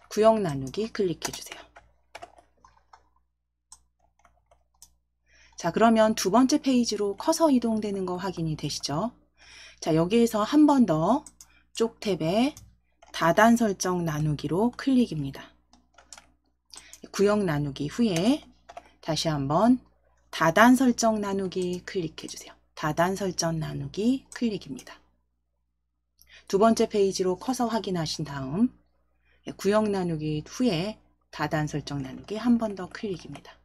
S1: 구역 나누기 클릭해 주세요. 자, 그러면 두 번째 페이지로 커서 이동되는 거 확인이 되시죠? 자, 여기에서 한 번 더 쪽 탭에 다단 설정 나누기로 클릭입니다. 구역 나누기 후에 다시 한번 다단 설정 나누기 클릭해 주세요. 다단 설정 나누기 클릭입니다. 두 번째 페이지로 커서 확인하신 다음 구역 나누기 후에 다단 설정 나누기 한 번 더 클릭입니다.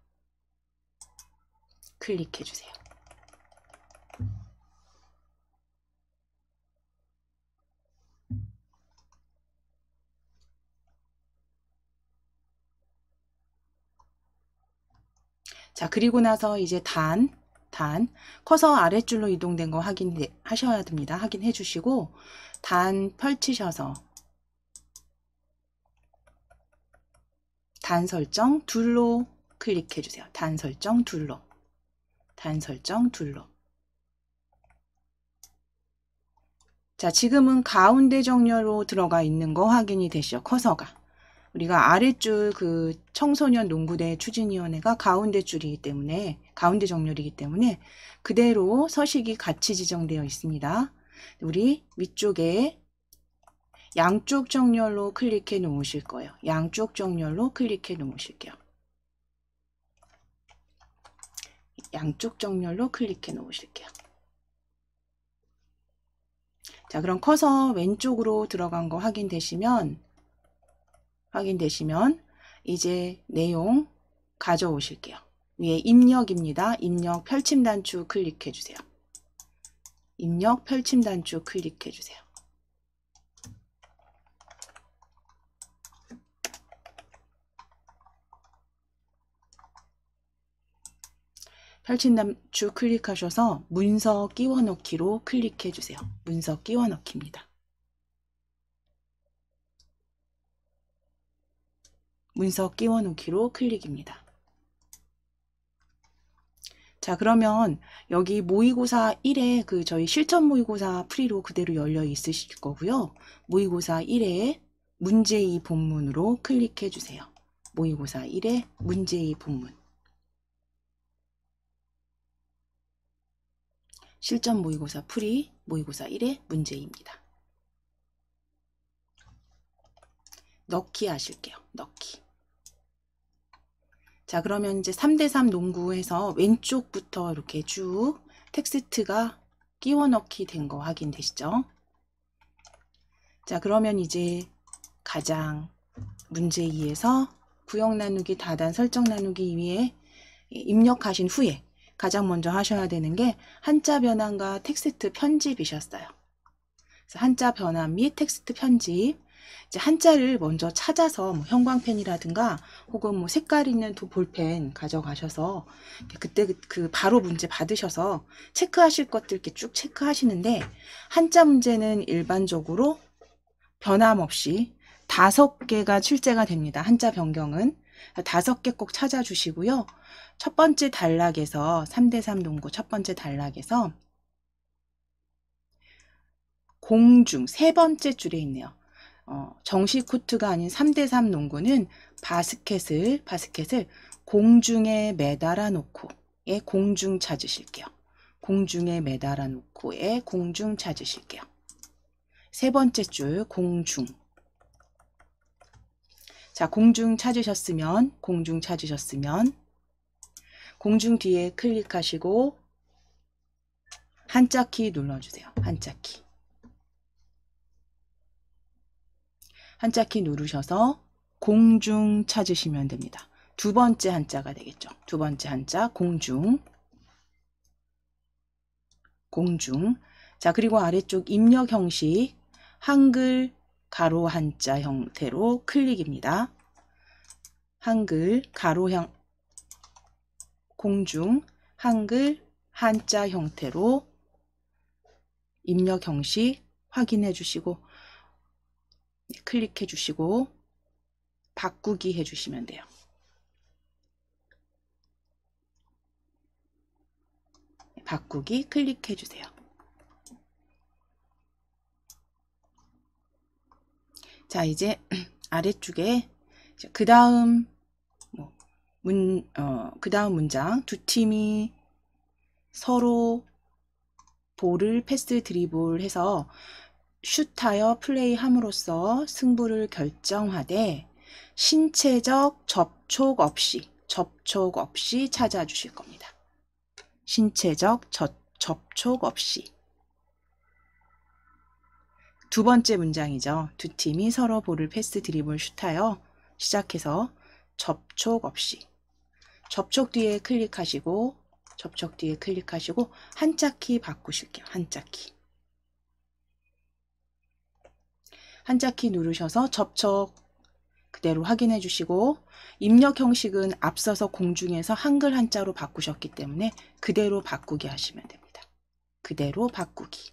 S1: 클릭해 주세요. 자, 그리고 나서 이제 커서 아랫줄로 이동된 거 확인하셔야 됩니다. 확인해 주시고 단 펼치셔서 단 설정 둘로 클릭해 주세요. 단 설정 둘로. 자, 지금은 가운데 정렬로 들어가 있는 거 확인이 되시죠? 커서가. 우리가 아랫줄 청소년 농구대 추진위원회가 가운데 줄이기 때문에 가운데 정렬이기 때문에 그대로 서식이 같이 지정되어 있습니다. 우리 위쪽에 양쪽 정렬로 클릭해 놓으실 거예요. 양쪽 정렬로 클릭해 놓으실게요. 양쪽 정렬로 클릭해 놓으실게요. 자, 그럼 커서 왼쪽으로 들어간 거 확인되시면 이제 내용 가져오실게요. 위에 입력입니다. 입력 펼침 단추 클릭해 주세요. 입력 펼침 단추 클릭해 주세요. 펼침 단추 클릭하셔서 문서 끼워 넣기로 클릭해 주세요. 문서 끼워 넣기입니다. 문서 끼워 넣기로 클릭입니다. 자, 그러면 여기 모의고사 1에 그 저희 실전 모의고사 프리로 그대로 열려 있으실 거고요. 모의고사 1에 문제 2 본문으로 클릭해 주세요. 모의고사 1에 문제 2 본문. 실전 모의고사 프리 모의고사 1의 문제 2입니다. 넣기 하실게요. 넣기. 자, 그러면 이제 3대3 농구에서 왼쪽부터 이렇게 쭉 텍스트가 끼워 넣기 된 거 확인되시죠? 자, 그러면 이제 가장 문제 2에서 구역 나누기, 다단 설정 나누기 위에 입력하신 후에 가장 먼저 하셔야 되는 게 한자 변환과 텍스트 편집이셨어요. 그래서 한자 변환 및 텍스트 편집. 이제 한자를 먼저 찾아서 뭐 형광펜이라든가 혹은 뭐 색깔 있는 볼펜 가져가셔서 그때 그 바로 문제 받으셔서 체크하실 것들 이렇게 쭉 체크하시는데, 한자 문제는 일반적으로 변함없이 5개가 출제가 됩니다. 한자 변경은 5개 꼭 찾아주시고요. 첫 번째 단락에서 3대3 농구 첫 번째 단락에서 공중 세 번째 줄에 있네요. 정식 코트가 아닌 3대3 농구는 바스켓을 공중에 매달아 놓고의 공중 찾으실게요. 공중에 매달아 놓고의 공중 찾으실게요. 세 번째 줄 공중. 자, 공중 찾으셨으면 공중 뒤에 클릭하시고 한자 키 눌러주세요. 한자 키 누르셔서 공중 찾으시면 됩니다. 두 번째 한자가 되겠죠. 두 번째 한자 공중. 자, 그리고 아래쪽 입력 형식 한글 가로 한자 형태로 클릭입니다. 한글 가로형 공중 한글 한자 형태로 입력 형식 확인해 주시고 클릭해 주시고 바꾸기 해 주시면 돼요. 바꾸기 클릭해 주세요. 자, 이제 아래쪽에 그 다음 문장 두 팀이 서로 볼을 패스 드리블 해서 슛하여 플레이함으로써 승부를 결정하되 신체적 접촉 없이 찾아주실 겁니다. 신체적 접촉 없이. 두 번째 문장이죠. 두 팀이 서로 볼을 패스 드리블 슛하여 시작해서 접촉 없이. 접촉 뒤에 클릭하시고 한자 키 바꾸실게요. 한자 키 누르셔서 접촉 그대로 확인해 주시고, 입력 형식은 앞서서 공중에서 한글 한자로 바꾸셨기 때문에 그대로 바꾸기 하시면 됩니다. 그대로 바꾸기.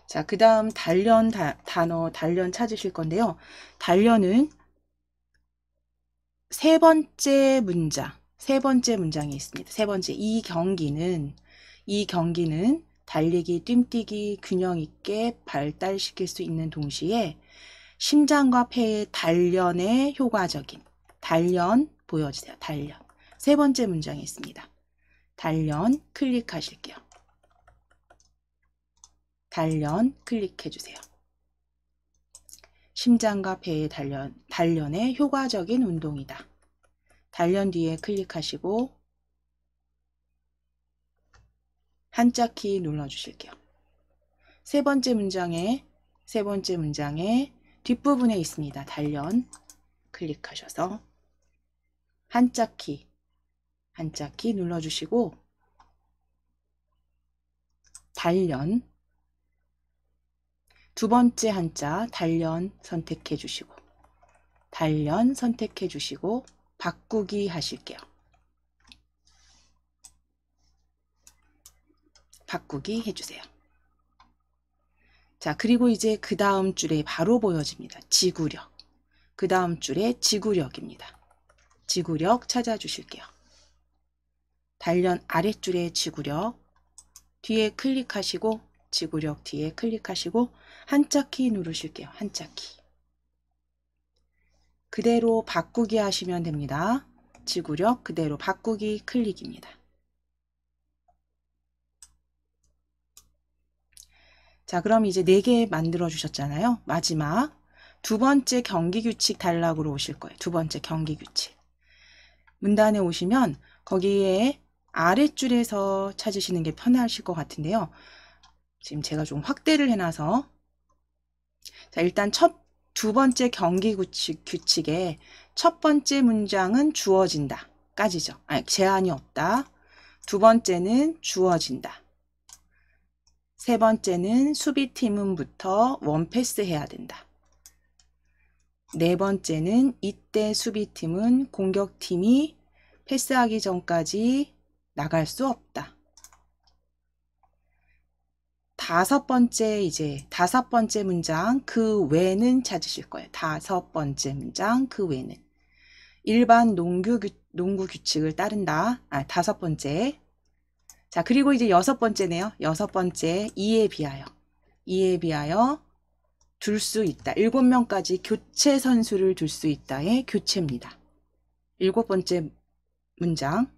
S1: 자, 그 다음 단련 단어 단련 찾으실 건데요. 단련은 세 번째 문장이 있습니다. 세 번째, 이 경기는 달리기, 뜀뛰기 균형 있게 발달시킬 수 있는 동시에 심장과 폐의 단련에 효과적인. 단련 보여주세요. 단련. 세 번째 문장에 있습니다. 단련 클릭하실게요. 단련 클릭해주세요. 심장과 폐의 단련에 효과적인 운동이다. 단련 뒤에 클릭하시고 한자키 눌러주실게요. 세 번째 문장에 뒷부분에 있습니다. 단련 클릭하셔서 한자키 눌러주시고 단련 두 번째 한자 단련 선택해 주시고 바꾸기 하실게요. 바꾸기 해주세요. 자, 그리고 이제 그 다음 줄에 바로 보여집니다. 지구력. 그 다음 줄에 지구력입니다. 지구력 찾아주실게요. 단련 아랫줄에 지구력 뒤에 클릭하시고 지구력 뒤에 클릭하시고 한자키 누르실게요. 한자키. 그대로 바꾸기 하시면 됩니다. 지구력 그대로 바꾸기 클릭입니다. 자, 그럼 이제 4개 만들어 주셨잖아요. 마지막 두 번째 경기규칙 단락으로 오실 거예요. 두 번째 경기규칙. 문단에 오시면 거기에 아랫줄에서 찾으시는 게 편하실 것 같은데요. 지금 제가 좀 확대를 해놔서 자, 일단 두 번째 경기규칙의 첫 번째 문장은 주어진다 까지죠. 아니, 제한이 없다. 두 번째는 주어진다. 세 번째는 수비팀은부터 원패스 해야 된다. 네 번째는 이때 수비팀은 공격팀이 패스하기 전까지 나갈 수 없다. 다섯 번째 문장 그 외는 찾으실 거예요. 다섯 번째 문장 그 외는 일반 농구 규칙을 따른다. 다섯 번째. 자, 그리고 이제 여섯 번째네요. 여섯 번째 이에 비하여 둘 수 있다. 7명까지 교체 선수를 둘 수 있다의 교체입니다. 일곱 번째 문장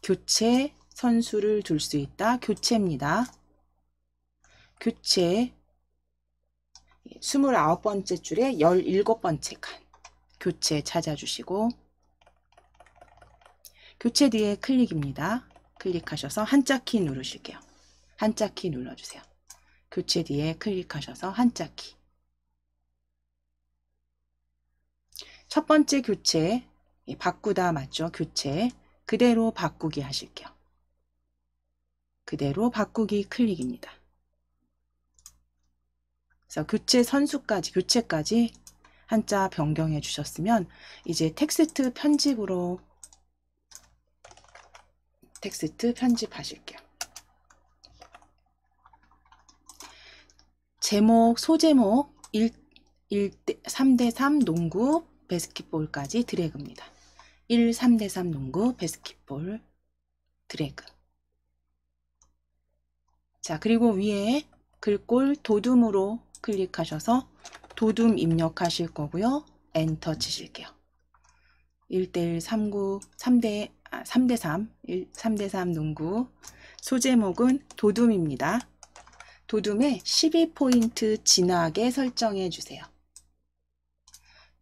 S1: 교체 선수를 둘 수 있다. 교체입니다. 교체 29번째 줄에 17번째 칸 교체 찾아주시고 교체 뒤에 클릭입니다. 클릭하셔서 한자키 누르실게요. 한자키 눌러주세요. 교체 뒤에 클릭하셔서 한자키. 첫 번째 교체 바꾸다 맞죠? 교체 그대로 바꾸기 하실게요. 그대로 바꾸기 클릭입니다. 그래서 교체까지 한자 변경해 주셨으면 이제 텍스트 편집하실게요. 소제목 3대3 농구 배스킷볼까지 드래그입니다. 3대3 농구 배스킷볼 드래그. 자, 그리고 위에 글꼴 도둠으로 클릭하셔서 도둠 입력하실 거고요. 엔터 치실게요. 1대1 3대3 농구 소제목은 도둠입니다. 도둠에 12포인트 진하게 설정해 주세요.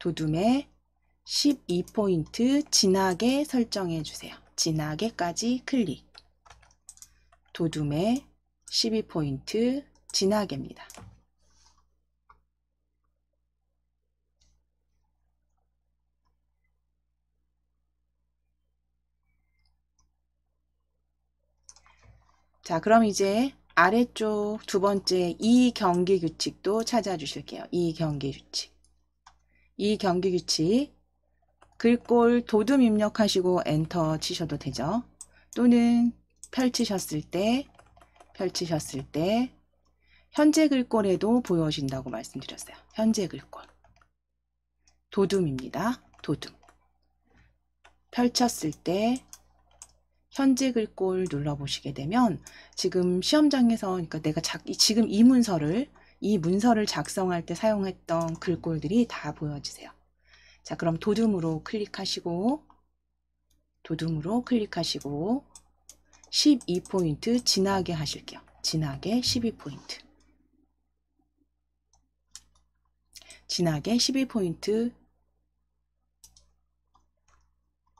S1: 도둠에 12포인트 진하게 설정해 주세요. 진하게까지 클릭. 도둠에 12포인트 진하게입니다. 자, 그럼 이제 아래쪽 두 번째 이 경기 규칙도 찾아주실게요. 이 경기 규칙 글꼴 도둠 입력하시고 엔터 치셔도 되죠. 또는 펼치셨을 때 현재 글꼴에도 보여진다고 말씀드렸어요. 현재 글꼴 도둠입니다. 도둠 펼쳤을 때 현재 글꼴 눌러보시게 되면 지금 시험장에서 그러니까 내가 지금 이 문서를 이 문서를 작성할 때 사용했던 글꼴들이 다 보여지세요. 자, 그럼 도둠으로 클릭하시고 12포인트 진하게 하실게요. 진하게 12포인트. 진하게 12포인트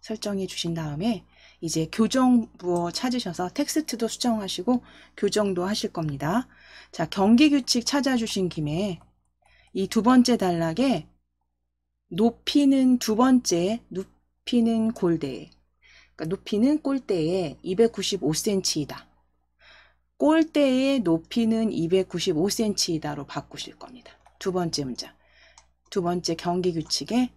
S1: 설정해 주신 다음에 이제 교정 부호 찾으셔서 텍스트도 수정하시고 교정도 하실 겁니다. 자, 경계규칙 찾아주신 김에 이 두 번째 단락에 높이는 두 번째 높이는 골대에, 그러니까 높이는 꼴대에 295cm이다. 꼴대의 높이는 295cm이다로 바꾸실 겁니다. 두 번째 문장. 두 번째 경계규칙에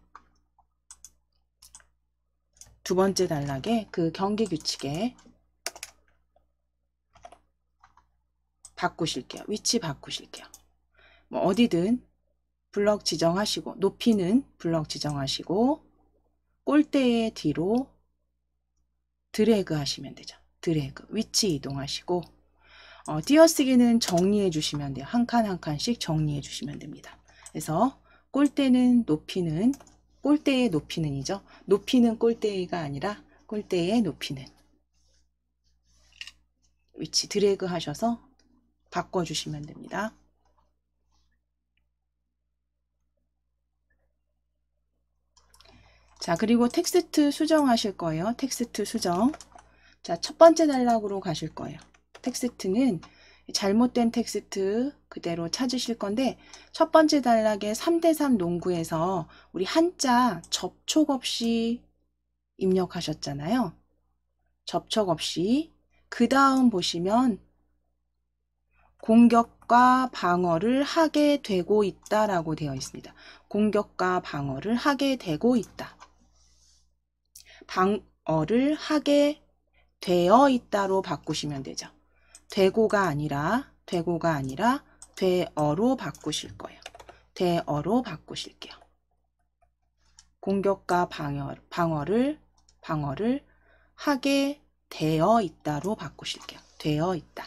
S1: 두 번째 단락에 그 경계규칙에 바꾸실게요. 위치 바꾸실게요. 뭐 어디든 블럭 지정하시고 높이는 블럭 지정하시고 꼴대의 뒤로 드래그 하시면 되죠. 드래그 위치 이동하시고 띄어쓰기는 정리해 주시면 돼요. 한 칸 한 칸씩 정리해 주시면 됩니다. 그래서 꼴대는 높이는 꼴대의 높이는이죠. 높이는 꼴대가 아니라 꼴대의 높이는 위치 드래그 하셔서 바꿔주시면 됩니다. 자, 그리고 텍스트 수정하실 거예요. 텍스트 수정. 자, 첫 번째 단락으로 가실 거예요. 텍스트는 잘못된 텍스트 그대로 찾으실 건데 첫 번째 단락에 3대3 농구에서 우리 한자 접촉 없이 입력하셨잖아요. 접촉 없이. 그 다음 보시면 공격과 방어를 하게 되고 있다라고 되어 있습니다. 공격과 방어를 하게 되고 있다. 방어를 하게 되어 있다로 바꾸시면 되죠. 되고가 아니라 되어로 바꾸실 거예요. 되어로 바꾸실게요. 공격과 방어를 하게 되어 있다로 바꾸실게요. 되어 있다.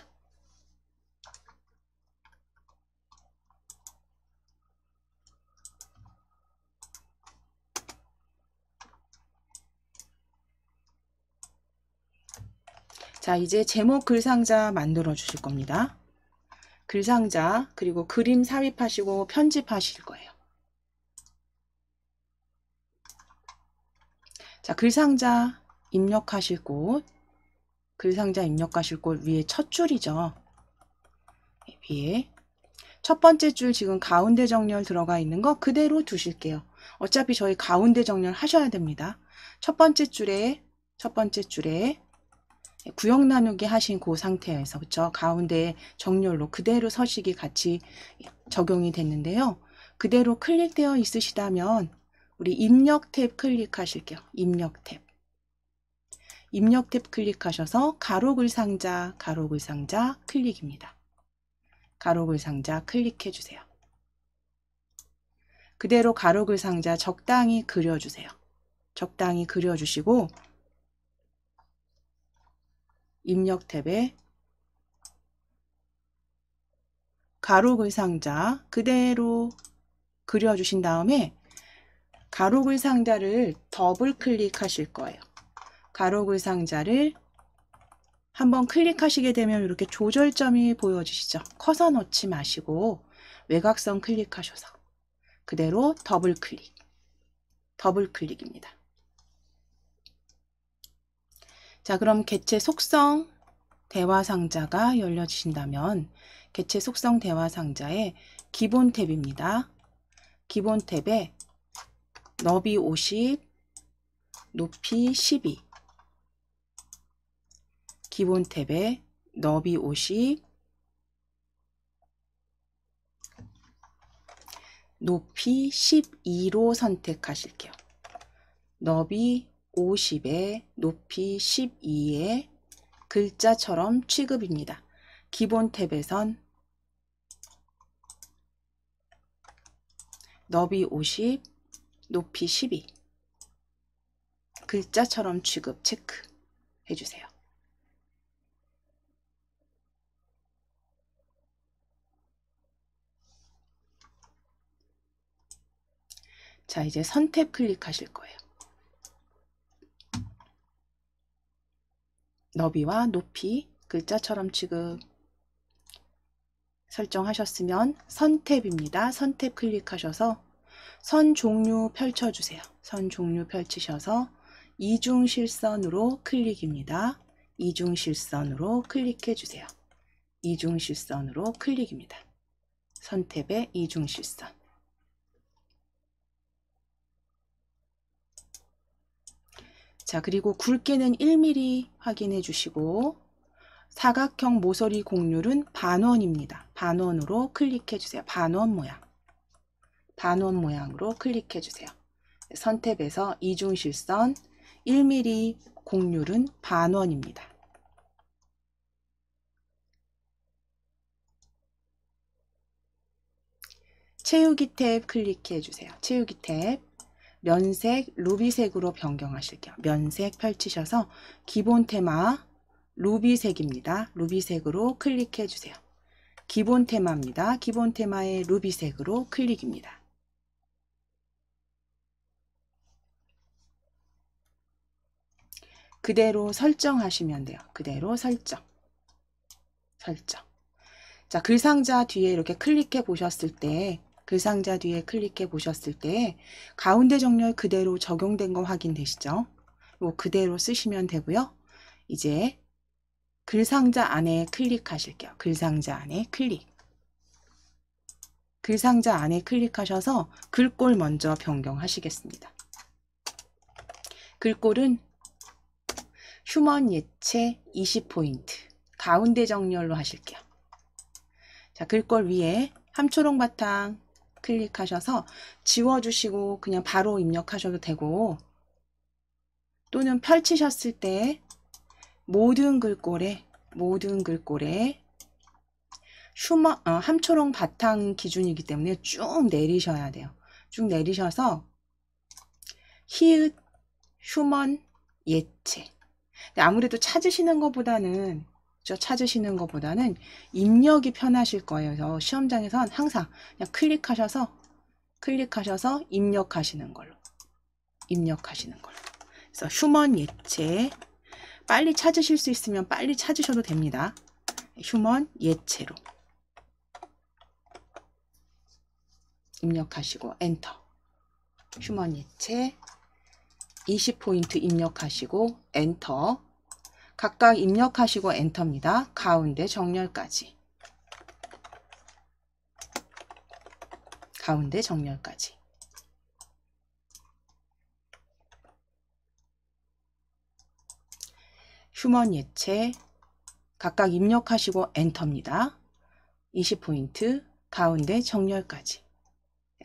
S1: 자, 이제 제목 글상자 만들어 주실 겁니다. 글상자 그리고 그림 삽입하시고 편집하실 거예요. 자, 글상자 입력하실 곳 위에 첫 줄이죠. 위에 첫 번째 줄 지금 가운데 정렬 들어가 있는 거 그대로 두실게요. 어차피 저희 가운데 정렬 하셔야 됩니다. 첫 번째 줄에 구역 나누기 하신 그 상태에서 그쵸? 가운데 정렬로 그대로 서식이 같이 적용이 됐는데요. 그대로 클릭되어 있으시다면 우리 입력 탭 클릭하실게요. 입력 탭 클릭하셔서 가로글 상자 클릭입니다. 가로글 상자 클릭해 주세요. 그대로 가로글 상자 적당히 그려주세요. 적당히 그려주시고 입력 탭에 가로글 상자 그대로 그려주신 다음에 가로글 상자를 더블 클릭하실 거예요. 가로글 상자를 한번 클릭하시게 되면 이렇게 조절점이 보여지시죠. 커서 넣지 마시고 외곽선 클릭하셔서 그대로 더블 클릭입니다. 자, 그럼 개체 속성 대화 상자가 열려지신다면 개체 속성 대화 상자의 기본 탭입니다. 기본 탭에 너비 50, 높이 12. 기본 탭에 너비 50, 높이 12로 선택하실게요. 너비 50에 높이 12에 글자처럼 취급입니다. 기본 탭에선 너비 50, 높이 12 글자처럼 취급 체크 해주세요. 자, 이제 선택 클릭하실 거예요. 너비와 높이 글자처럼 취급 설정하셨으면 선택입니다. 선택 클릭하셔서 선 종류 펼쳐주세요. 선 종류 펼치셔서 이중실선으로 클릭입니다. 이중실선으로 클릭해주세요. 이중실선으로 클릭입니다. 선택의 이중실선. 자, 그리고 굵기는 1mm 확인해 주시고 사각형 모서리 곡률은 반원입니다. 반원으로 클릭해 주세요. 반원 모양. 반원 모양으로 클릭해 주세요. 선택에서 이중실선 1mm 곡률은 반원입니다. 채우기 탭 클릭해 주세요. 채우기 탭 면색 루비색으로 변경하실게요. 면색 펼치셔서 기본 테마 루비색입니다. 루비색으로 클릭해 주세요. 기본 테마입니다. 기본 테마의 루비색으로 클릭입니다. 그대로 설정하시면 돼요. 그대로 설정. 자, 글상자 뒤에 이렇게 클릭해 보셨을 때 글상자 뒤에 클릭해 보셨을 때 가운데 정렬 그대로 적용된 거 확인되시죠? 이거 그대로 쓰시면 되고요. 이제 글상자 안에 클릭하실게요. 글상자 안에 클릭. 글상자 안에 클릭하셔서 글꼴 먼저 변경하시겠습니다. 글꼴은 휴먼 예체 20포인트 가운데 정렬로 하실게요. 자, 글꼴 위에 함초록 바탕 클릭하셔서 지워주시고 그냥 바로 입력하셔도 되고 또는 펼치셨을 때 모든 글꼴에 함초록 바탕 기준이기 때문에 쭉 내리셔야 돼요. 쭉 내리셔서 히읗 휴먼 예체. 아무래도 찾으시는 것보다는 입력이 편하실 거예요. 그래서 시험장에선 항상 그냥 클릭하셔서 입력하시는 걸로. 그래서 휴먼 예체 빨리 찾으실 수 있으면 빨리 찾으셔도 됩니다. 휴먼 예체로 입력하시고 엔터. 휴먼 예체 20포인트 입력하시고 엔터. 각각 입력하시고 엔터입니다. 가운데 정렬까지. 가운데 정렬까지. 휴먼 예체 각각 입력하시고 엔터입니다. 20포인트 가운데 정렬까지.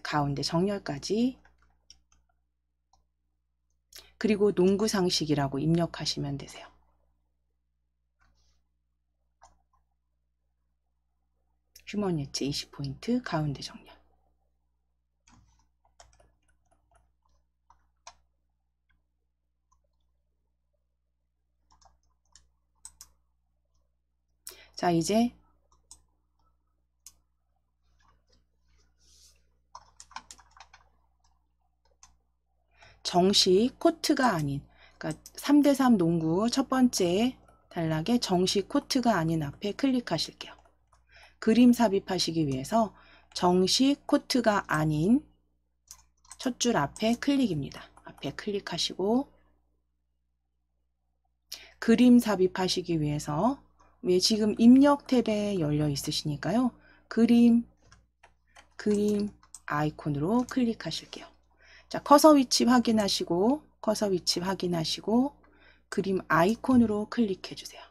S1: 가운데 정렬까지. 그리고 농구상식이라고 입력하시면 되세요. 휴먼 예체 20포인트 가운데 정렬. 자, 이제 정식 코트가 아닌, 그러니까 3대3 농구 첫 번째 단락에 정식 코트가 아닌 앞에 클릭하실게요. 그림 삽입하시기 위해서 정식 코트가 아닌 첫 줄 앞에 클릭입니다. 앞에 클릭하시고 그림 삽입하시기 위해서 왜 지금 입력 탭에 열려 있으시니까요. 그림 아이콘으로 클릭하실게요. 자, 커서 위치 확인하시고 그림 아이콘으로 클릭해 주세요.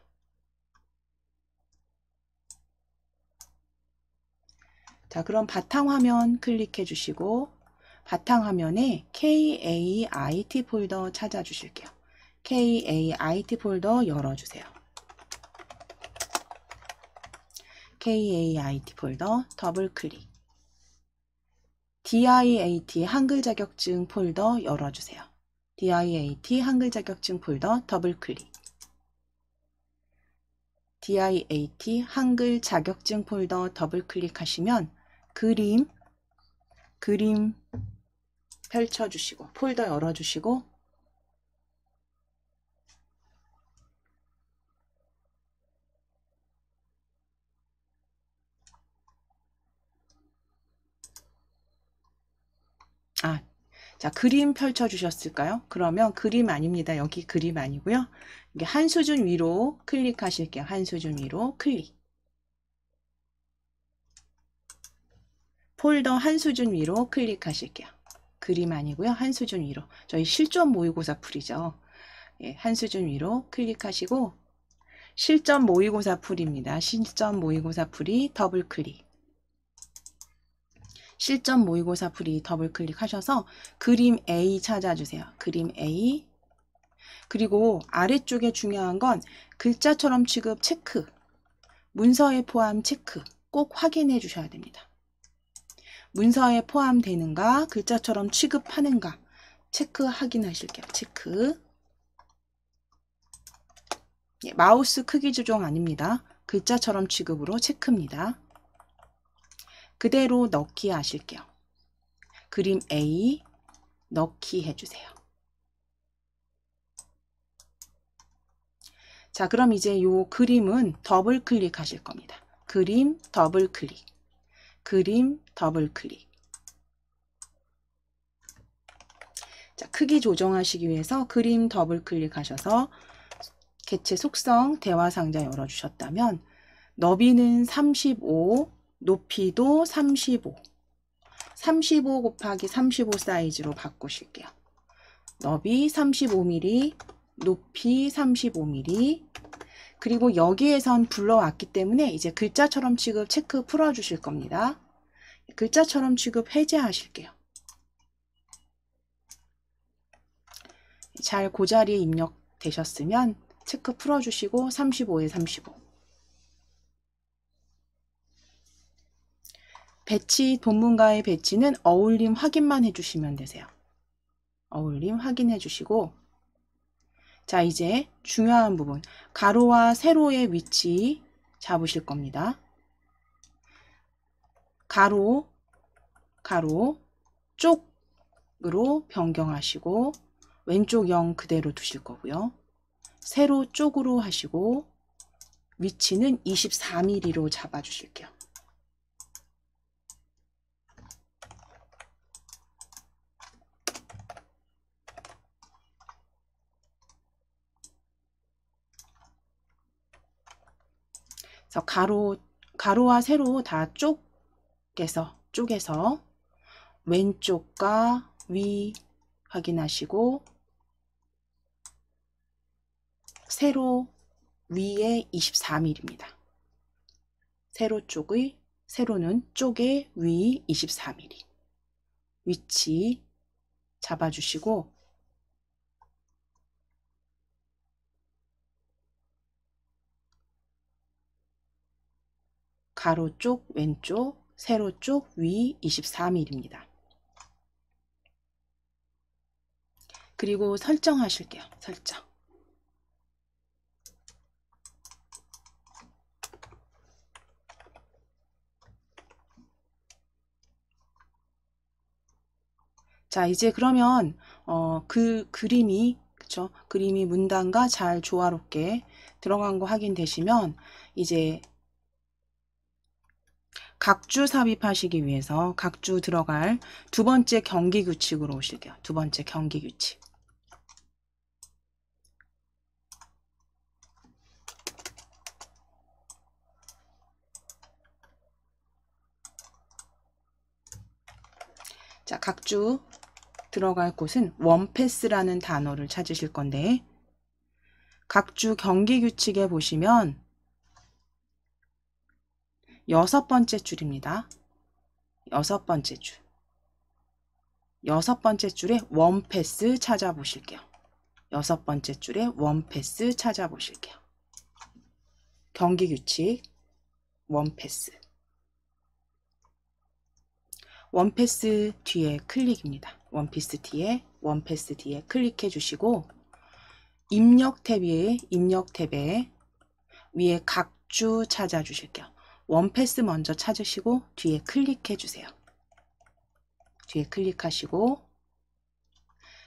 S1: 자, 그럼 바탕화면 클릭해 주시고 바탕화면에 KAIT 폴더 찾아주실게요. KAIT 폴더 열어주세요. KAIT 폴더 더블클릭. DIAT 한글 자격증 폴더 열어주세요. DIAT 한글 자격증 폴더 더블클릭. DIAT 한글 자격증 폴더 더블클릭하시면 그림 펼쳐주시고 폴더 열어주시고 자, 그림 펼쳐주셨을까요? 그러면 그림 아닙니다. 여기 그림 아니고요. 이게 한 수준 위로 클릭하실게요. 한 수준 위로 클릭. 폴더 한 수준 위로 클릭하실게요. 그림 아니고요. 한 수준 위로. 저희 실전 모의고사 풀이죠. 예, 한 수준 위로 클릭하시고 실전 모의고사 풀입니다. 실전 모의고사 풀이 더블 클릭. 실전 모의고사 풀이 더블 클릭하셔서 그림 A 찾아주세요. 그림 A. 그리고 아래쪽에 중요한 건 글자처럼 취급 체크, 문서에 포함 체크 꼭 확인해 주셔야 됩니다. 문서에 포함되는가, 글자처럼 취급하는가 체크 확인하실게요. 체크. 예, 마우스 크기 조정 아닙니다. 글자처럼 취급으로 체크입니다. 그대로 넣기 하실게요. 그림 A 넣기 해주세요. 자, 그럼 이제 요 그림은 더블 클릭하실 겁니다. 그림 더블 클릭. 그림 더블 클릭. 자, 크기 조정하시기 위해서 그림 더블 클릭하셔서 개체 속성 대화 상자 열어주셨다면 너비는 35, 높이도 35, 35 곱하기 35 사이즈로 바꾸실게요. 너비 35mm, 높이 35mm. 그리고 여기에선 불러왔기 때문에 이제 글자처럼 취급 체크 풀어주실 겁니다. 글자처럼 취급 해제하실게요. 잘 그 자리에 입력되셨으면 체크 풀어주시고 35에 35. 배치, 본문과의 배치는 어울림 확인만 해주시면 되세요. 어울림 확인해 주시고 자, 이제 중요한 부분 가로와 세로의 위치 잡으실 겁니다. 가로 쪽으로 변경하시고 왼쪽 0 그대로 두실 거고요. 세로 쪽으로 하시고 위치는 24mm로 잡아 주실게요. 그래서 가로와 세로 다 쪼개서 왼쪽과 위 확인하시고 세로 위에 24mm입니다. 세로는 쪽의 위 24mm. 위치 잡아주시고 가로 쪽 왼쪽, 세로 쪽 위 24mm입니다. 그리고 설정하실게요. 설정. 자, 이제 그러면 그 그림이 그쵸? 그림이 문단과 잘 조화롭게 들어간 거 확인되시면 이제 각주 삽입하시기 위해서 각주 들어갈 두 번째 경기 규칙으로 오실게요. 두 번째 경기 규칙. 자, 각주 들어갈 곳은 원패스라는 단어를 찾으실 건데 각주 경기 규칙에 보시면 6번째 줄입니다. 6번째 줄. 6번째 줄에 원패스 찾아보실게요. 6번째 줄에 원패스 찾아보실게요. 경기 규칙 원패스. 원패스 뒤에 클릭입니다. 원패스 뒤에 클릭해 주시고 입력 탭에 위에 각주 찾아 주실게요. 원패스 먼저 찾으시고 뒤에 클릭해 주세요. 뒤에 클릭하시고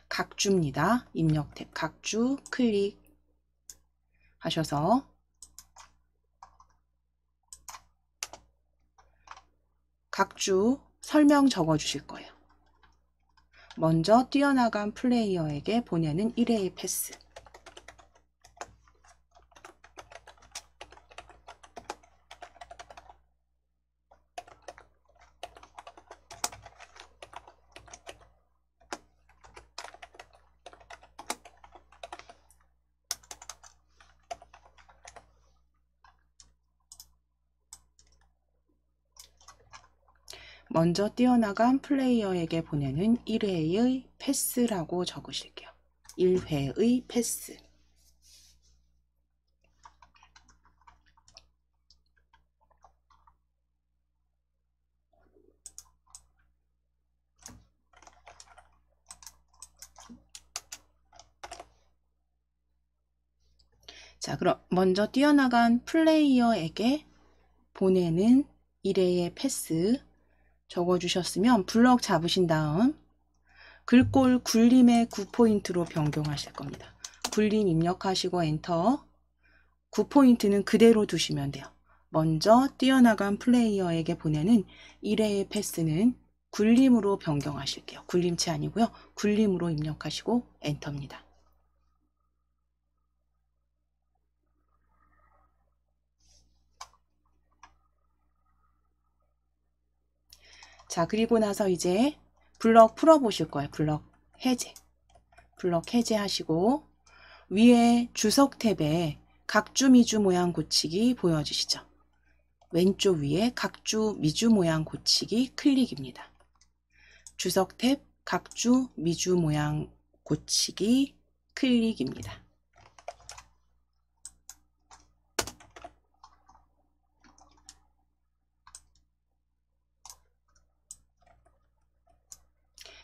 S1: 각주입니다. 입력 탭 각주 클릭하셔서 각주 설명 적어 주실 거예요. 먼저 뛰어나간 플레이어에게 보내는 1회의 패스. 먼저 뛰어나간 플레이어에게 보내는 1회의 패스라고 적으실게요. 1회의 패스. 자, 그럼 먼저 뛰어나간 플레이어에게 보내는 1회의 패스 적어주셨으면 블럭 잡으신 다음 글꼴 굴림의 9포인트로 변경하실 겁니다. 굴림 입력하시고 엔터. 9포인트는 그대로 두시면 돼요. 먼저 뛰어나간 플레이어에게 보내는 1회의 패스는 굴림으로 변경하실게요. 굴림체 아니고요. 굴림으로 입력하시고 엔터입니다. 자, 그리고 나서 이제 블럭 풀어보실 거예요. 블럭 해제. 블럭 해제하시고 위에 주석 탭에 각주 미주 모양 고치기 보여지시죠? 왼쪽 위에 각주 미주 모양 고치기 클릭입니다. 주석 탭 각주 미주 모양 고치기 클릭입니다.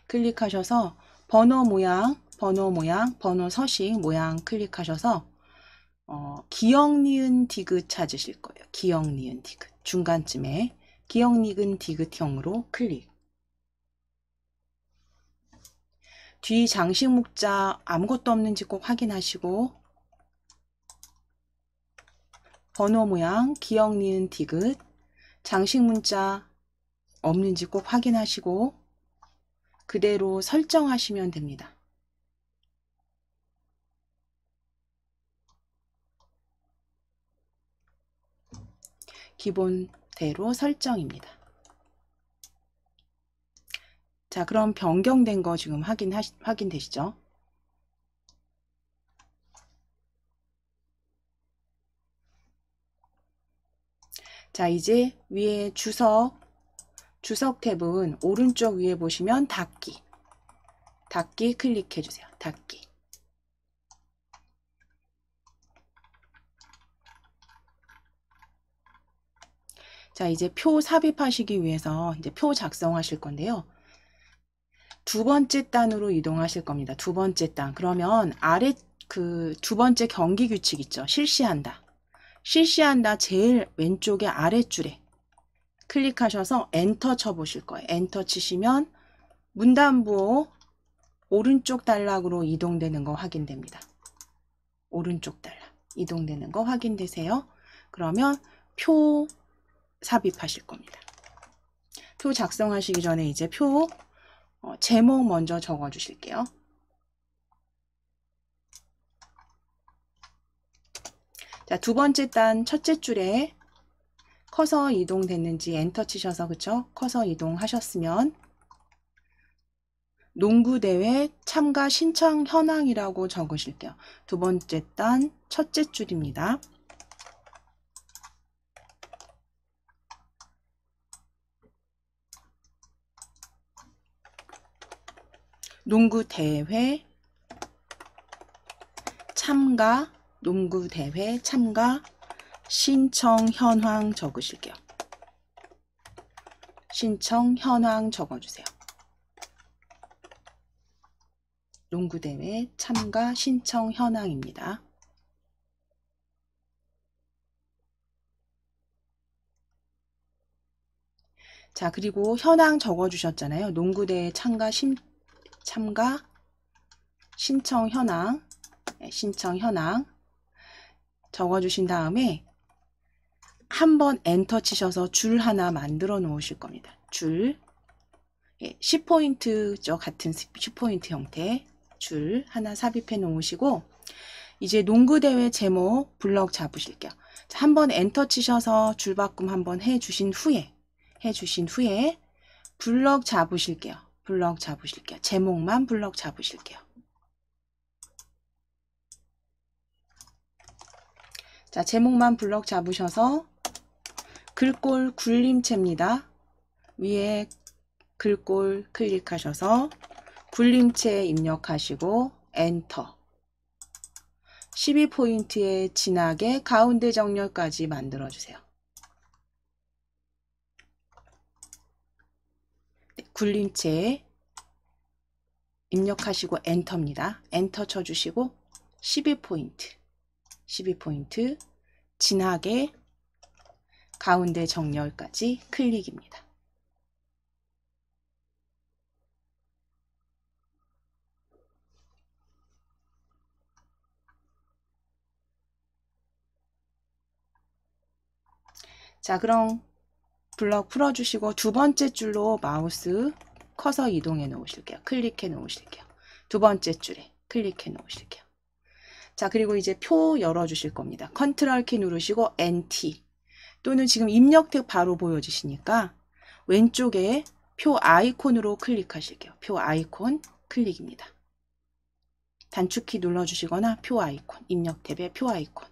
S1: 클릭하셔서 번호 모양, 번호 서식 모양 클릭하셔서 기억 니은 디귿 찾으실 거예요. 기억 니은 디귿. 중간쯤에 기억 니은 디귿형으로 클릭. 뒤 장식 문자 아무것도 없는지 꼭 확인하시고 번호 모양 기억 니은 디귿 장식 문자 없는지 꼭 확인하시고 그대로 설정하시면 됩니다. 기본대로 설정입니다. 자, 그럼 변경된 거 지금 확인되시죠? 자, 이제 위에 주석 탭은 오른쪽 위에 보시면 닫기 클릭해 주세요. 닫기. 자, 이제 표 삽입하시기 위해서 이제 표 작성하실 건데요. 두 번째 단으로 이동하실 겁니다. 두 번째 단. 그러면 아래 그 두 번째 경기 규칙 있죠? 실시한다 제일 왼쪽에 아랫줄에 클릭하셔서 엔터 쳐보실 거예요. 엔터 치시면 문단부 오른쪽 단락으로 이동되는 거 확인됩니다. 오른쪽 단락 이동되는 거 확인되세요? 그러면 표 삽입하실 겁니다. 표 작성하시기 전에 이제 표 제목 먼저 적어 주실게요. 자, 두 번째 단 첫째 줄에 커서 이동됐는지 엔터 치셔서 그쵸? 커서 이동하셨으면 농구대회 참가 신청 현황이라고 적으실게요. 두 번째 단 첫째 줄입니다. 농구대회 참가 신청 현황 적으실게요. 신청 현황 적어주세요. 농구대회 참가 신청 현황입니다. 자, 그리고 현황 적어주셨잖아요. 농구대회 참가 신청 현황, 신청 현황 적어주신 다음에 한번 엔터 치셔서 줄 하나 만들어 놓으실 겁니다. 줄 10포인트죠. 같은 10포인트 형태 줄 하나 삽입해 놓으시고 이제 농구대회 제목 블럭 잡으실게요. 한번 엔터 치셔서 줄바꿈 한번 해주신 후에 블럭 잡으실게요. 블럭 잡으실게요. 제목만 블럭 잡으실게요. 자, 제목만 블럭 잡으셔서 글꼴 굴림체입니다. 위에 글꼴 클릭하셔서 굴림체 입력하시고 엔터 12포인트에 진하게 가운데 정렬까지 만들어주세요. 네, 굴림체 입력하시고 엔터입니다. 엔터 쳐주시고 12포인트 진하게 가운데 정렬까지 클릭입니다. 자, 그럼 블럭 풀어주시고 두 번째 줄로 마우스 커서 이동해 놓으실게요. 클릭해 놓으실게요. 두 번째 줄에 클릭해 놓으실게요. 자, 그리고 이제 표 열어주실 겁니다. 컨트롤 키 누르시고 NT 또는 지금 입력 탭 바로 보여지시니까 왼쪽에 표 아이콘으로 클릭하실게요. 표 아이콘 클릭입니다. 단축키 눌러주시거나 표 아이콘, 입력 탭에 표 아이콘.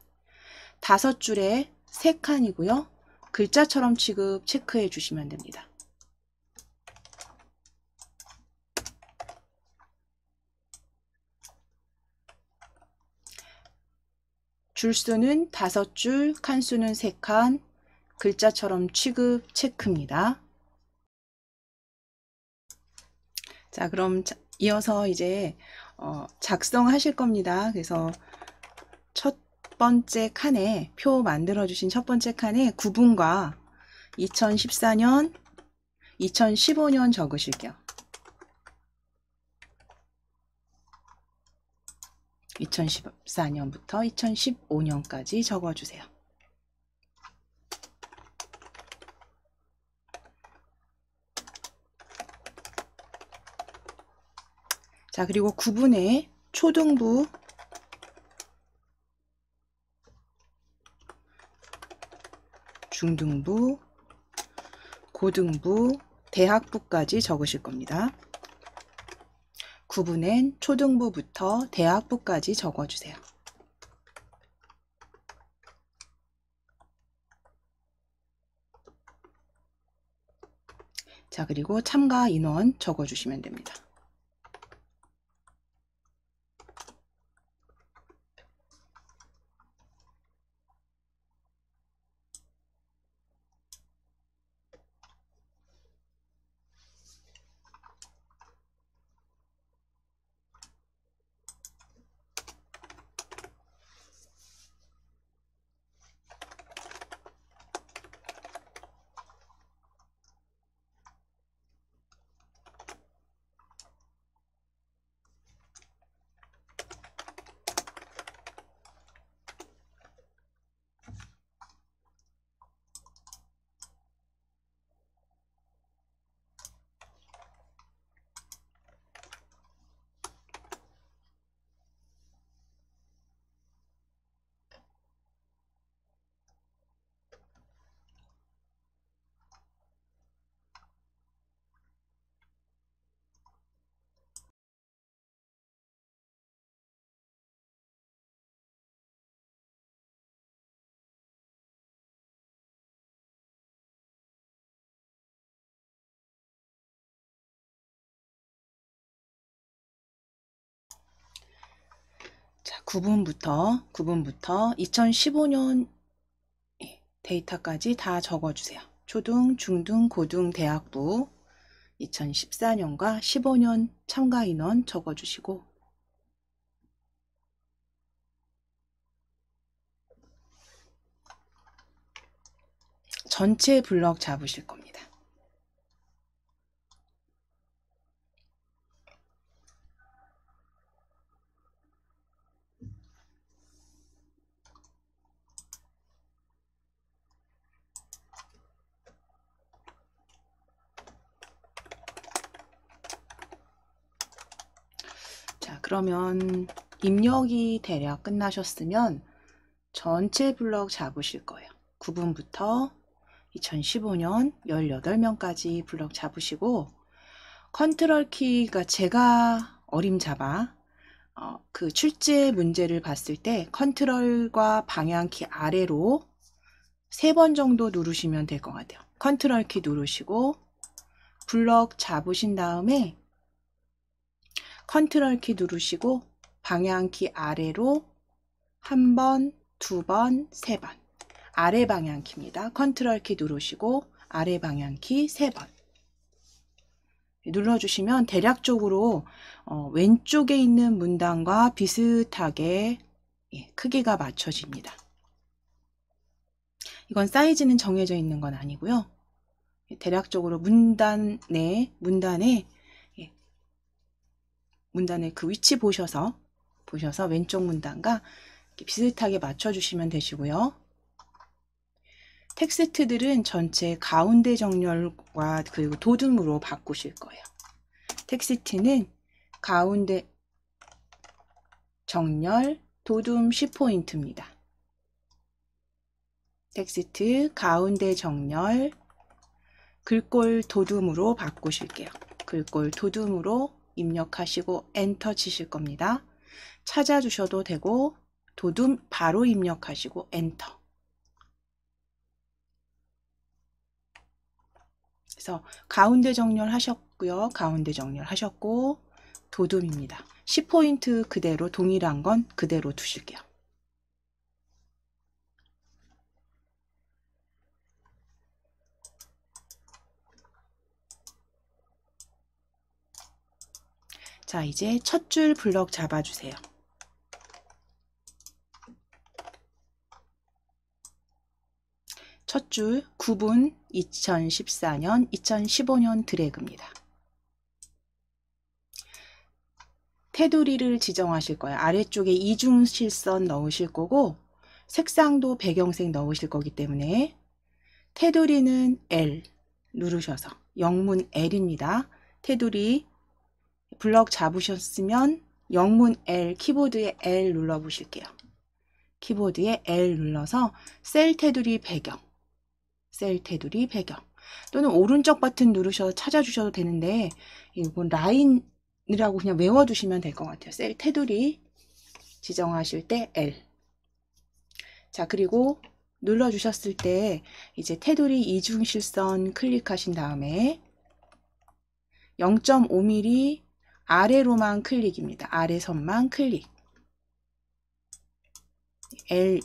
S1: 5줄에 3칸이고요. 글자처럼 취급 체크해 주시면 됩니다. 줄수는 5줄, 칸수는 3칸, 글자처럼 취급 체크입니다. 자, 그럼 이어서 이제 작성하실 겁니다. 그래서 첫 번째 칸에 표 만들어 주신 첫 번째 칸에 구분과 2014년, 2015년 적으실게요. 2014년부터 2015년까지 적어주세요. 자, 그리고 구분에 초등부, 중등부, 고등부, 대학부까지 적으실 겁니다. 구분엔 초등부부터 대학부까지 적어주세요. 자, 그리고 참가 인원 적어주시면 됩니다. 자, 구분부터 2015년 데이터까지 다 적어주세요. 초등, 중등, 고등, 대학부 2014년과 15년 참가 인원 적어주시고 전체 블럭 잡으실 겁니다. 그러면 입력이 대략 끝나셨으면 전체 블럭 잡으실 거예요. 9분부터 2015년 18명까지 블럭 잡으시고, 컨트롤 키가 제가 어림잡아 그 출제 문제를 봤을 때 컨트롤과 방향키 아래로 3번 정도 누르시면 될 것 같아요. 컨트롤 키 누르시고 블럭 잡으신 다음에 컨트롤 키 누르시고 방향키 아래로 1번, 2번, 3번. 아래 방향키입니다. 컨트롤 키 누르시고 아래 방향키 3번. 눌러주시면 대략적으로 왼쪽에 있는 문단과 비슷하게 크기가 맞춰집니다. 이건 사이즈는 정해져 있는 건 아니고요. 대략적으로 문단의 그 위치 보셔서 왼쪽 문단과 비슷하게 맞춰주시면 되시고요. 텍스트들은 전체 가운데 정렬과 그리고 도둠으로 바꾸실 거예요. 텍스트는 가운데 정렬, 도둠 10포인트입니다. 텍스트 가운데 정렬, 글꼴 도둠으로 바꾸실게요. 글꼴 도둠으로 입력하시고 엔터 치실 겁니다. 찾아주셔도 되고 도둠 바로 입력하시고 엔터. 그래서 가운데 정렬 하셨고요. 가운데 정렬 하셨고 도둠입니다. 10포인트 그대로 동일한 건 그대로 두실게요. 자, 이제 첫 줄 블럭 잡아주세요. 첫 줄 9분 2014년 2015년 드래그입니다. 테두리를 지정하실 거예요. 아래쪽에 이중실선 넣으실 거고 색상도 배경색 넣으실 거기 때문에 테두리는 L 누르셔서 영문 L입니다. 테두리 블럭 잡으셨으면 영문 L 키보드에 L 눌러 보실게요. 키보드에 L 눌러서 셀 테두리 배경, 셀 테두리 배경 또는 오른쪽 버튼 누르셔서 찾아주셔도 되는데 이건 라인이라고 그냥 외워두시면 될 것 같아요. 셀 테두리 지정하실 때 L. 자, 그리고 눌러주셨을 때 이제 테두리 이중실선 클릭하신 다음에 0.5mm 아래로만 클릭입니다. 아래 선만 클릭. L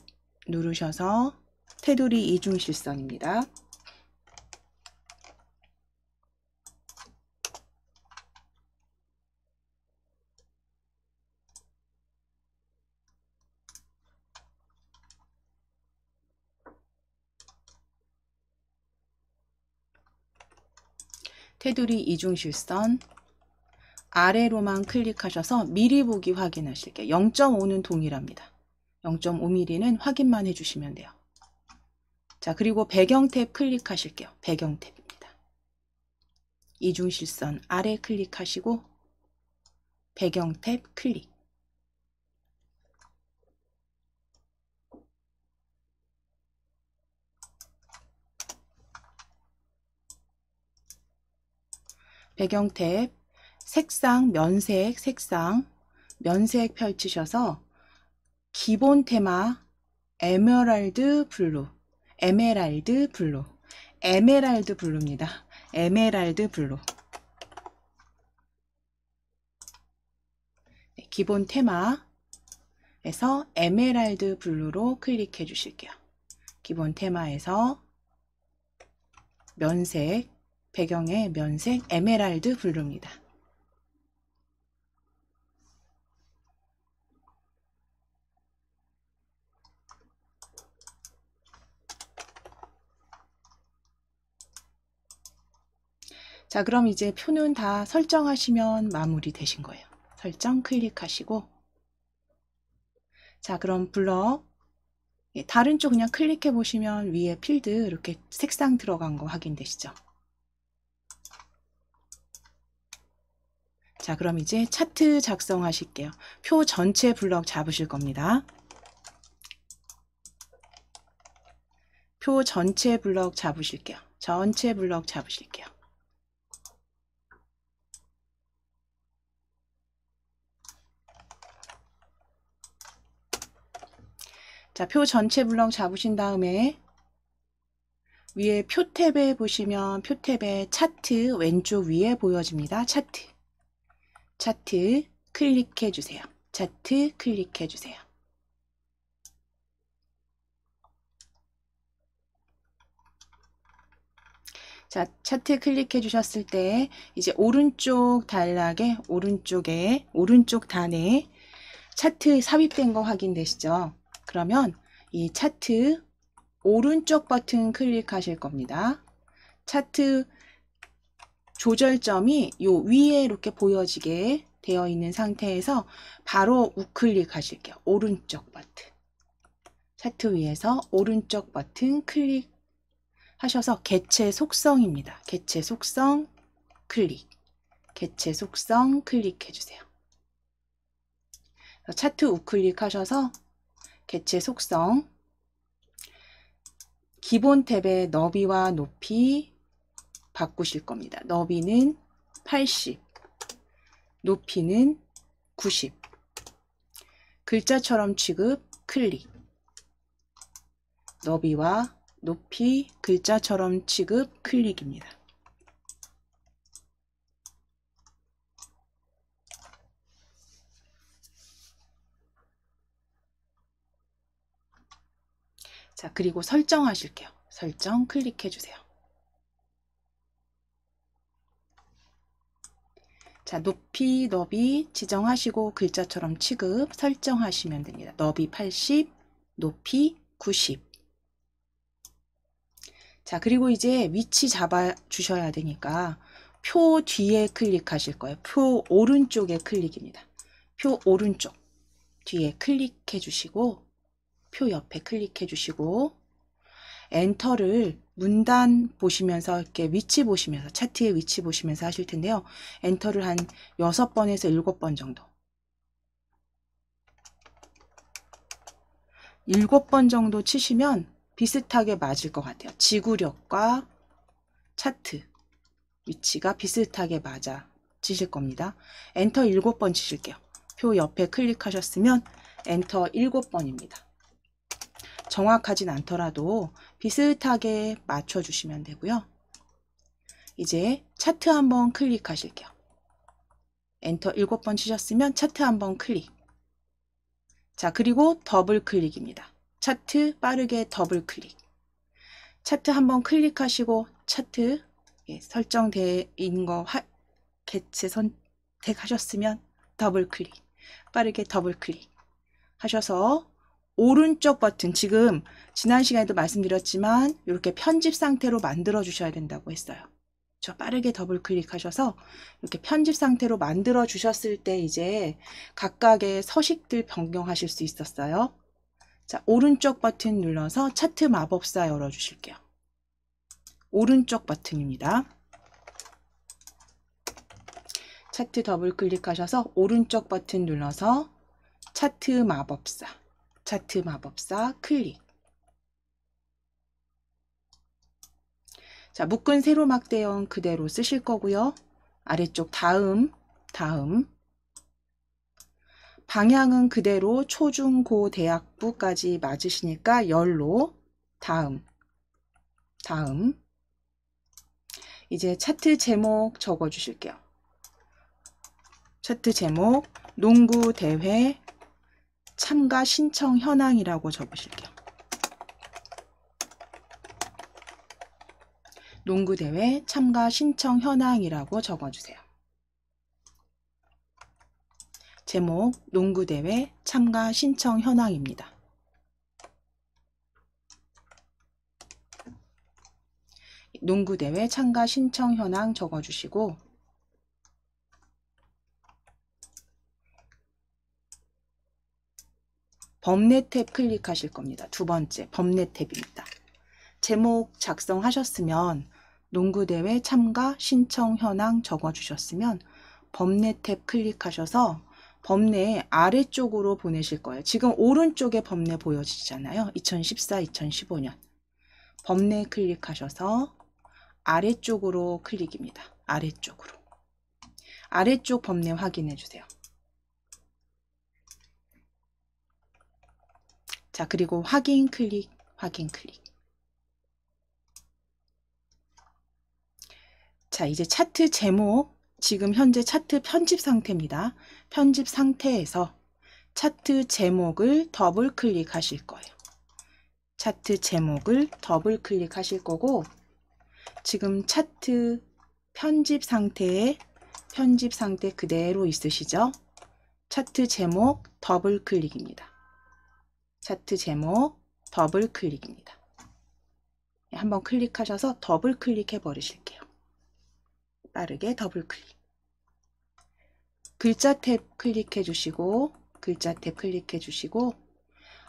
S1: 누르셔서 테두리 이중실선입니다. 테두리 이중실선 아래로만 클릭하셔서 미리 보기 확인하실게요. 0.5는 동일합니다. 0.5mm는 확인만 해주시면 돼요. 자, 그리고 배경 탭 클릭하실게요. 배경 탭입니다. 이중실선 아래 클릭하시고 배경 탭 클릭. 배경 탭 색상, 면색, 면색 펼치셔서 기본 테마 에메랄드 블루입니다. 에메랄드 블루. 네, 기본 테마에서 에메랄드 블루로 클릭해 주실게요. 기본 테마에서 면색, 배경의 면색 에메랄드 블루입니다. 자, 그럼 이제 표는 다 설정하시면 마무리 되신 거예요. 설정 클릭하시고, 자, 그럼 블럭 다른 쪽 그냥 클릭해 보시면 위에 필드 이렇게 색상 들어간 거 확인되시죠? 자, 그럼 이제 차트 작성하실게요. 표 전체 블럭 잡으실 겁니다. 표 전체 블럭 잡으실게요. 전체 블럭 잡으실게요. 자, 표 전체 블럭 잡으신 다음에 위에 표 탭에 보시면 표 탭에 차트 왼쪽 위에 보여집니다. 차트 클릭해 주세요. 차트 클릭해 주세요. 자, 차트 클릭해 주셨을 때 이제 오른쪽 단락에 오른쪽 단에 차트 삽입된 거 확인되시죠? 그러면 이 차트 오른쪽 버튼 클릭하실 겁니다. 차트 조절점이 요 위에 이렇게 보여지게 되어 있는 상태에서 바로 우클릭 하실게요. 오른쪽 버튼. 차트 위에서 오른쪽 버튼 클릭 하셔서 개체 속성입니다. 개체 속성 클릭. 개체 속성 클릭해 주세요. 차트 우클릭 하셔서 개체 속성 기본 탭의 너비와 높이 바꾸실 겁니다. 너비는 80, 높이는 90. 글자처럼 취급 클릭. 너비와 높이 글자처럼 취급 클릭입니다. 자, 그리고 설정하실게요. 설정 클릭해 주세요. 자, 높이, 너비 지정하시고 글자처럼 취급 설정하시면 됩니다. 너비 80, 높이 90. 자, 그리고 이제 위치 잡아 주셔야 되니까 표 뒤에 클릭하실 거예요. 표 오른쪽에 클릭입니다. 표 오른쪽 뒤에 클릭해 주시고 표 옆에 클릭해 주시고 엔터를 문단 보시면서 이렇게 위치 보시면서 차트의 위치 보시면서 하실 텐데요. 엔터를 한 6번에서 7번 정도. 7번 정도 치시면 비슷하게 맞을 것 같아요. 지구력과 차트 위치가 비슷하게 맞아지실 겁니다. 엔터 7번 치실게요. 표 옆에 클릭하셨으면 엔터 7번입니다. 정확하진 않더라도 비슷하게 맞춰주시면 되고요. 이제 차트 한번 클릭하실게요. 엔터 7번 치셨으면 차트 한번 클릭. 자, 그리고 더블 클릭입니다. 차트 빠르게 더블 클릭. 차트 한번 클릭하시고 차트 설정되어 있는 거 개체 선택하셨으면 더블 클릭. 빠르게 더블 클릭 하셔서 오른쪽 버튼, 지금 지난 시간에도 말씀드렸지만 이렇게 편집 상태로 만들어 주셔야 된다고 했어요. 저 빠르게 더블 클릭하셔서 이렇게 편집 상태로 만들어 주셨을 때 이제 각각의 서식들 변경하실 수 있었어요. 자, 오른쪽 버튼 눌러서 차트 마법사 열어 주실게요. 오른쪽 버튼입니다. 차트 더블 클릭하셔서 오른쪽 버튼 눌러서 차트 마법사 클릭. 자, 묶은 세로 막대형 그대로 쓰실 거고요. 아래쪽 다음 방향은 그대로 초중고 대학부까지 맞으시니까 열로 다음 이제 차트 제목 적어 주실게요. 차트 제목 농구 대회 참가 신청 현황이라고 적으실게요. 농구대회 참가 신청 현황이라고 적어주세요. 제목 농구대회 참가 신청 현황입니다. 농구대회 참가 신청 현황 적어주시고 범례 탭 클릭하실 겁니다. 두 번째 범례 탭입니다. 제목 작성하셨으면 농구대회 참가 신청 현황 적어주셨으면 범례 탭 클릭하셔서 범례 아래쪽으로 보내실 거예요. 지금 오른쪽에 범례 보여지잖아요. 2014, 2015년. 범례 클릭하셔서 아래쪽으로 클릭입니다. 아래쪽으로. 아래쪽 범례 확인해 주세요. 자, 그리고 확인 클릭, 확인 클릭. 자, 이제 차트 제목, 지금 현재 차트 편집 상태입니다. 편집 상태에서 차트 제목을 더블 클릭하실 거예요. 차트 제목을 더블 클릭하실 거고, 지금 차트 편집 상태 그대로 있으시죠? 차트 제목 더블 클릭입니다. 차트 제목 더블 클릭입니다. 한번 클릭하셔서 더블 클릭해 버리실게요. 빠르게 더블 클릭. 글자 탭 클릭해 주시고, 글자 탭 클릭해 주시고,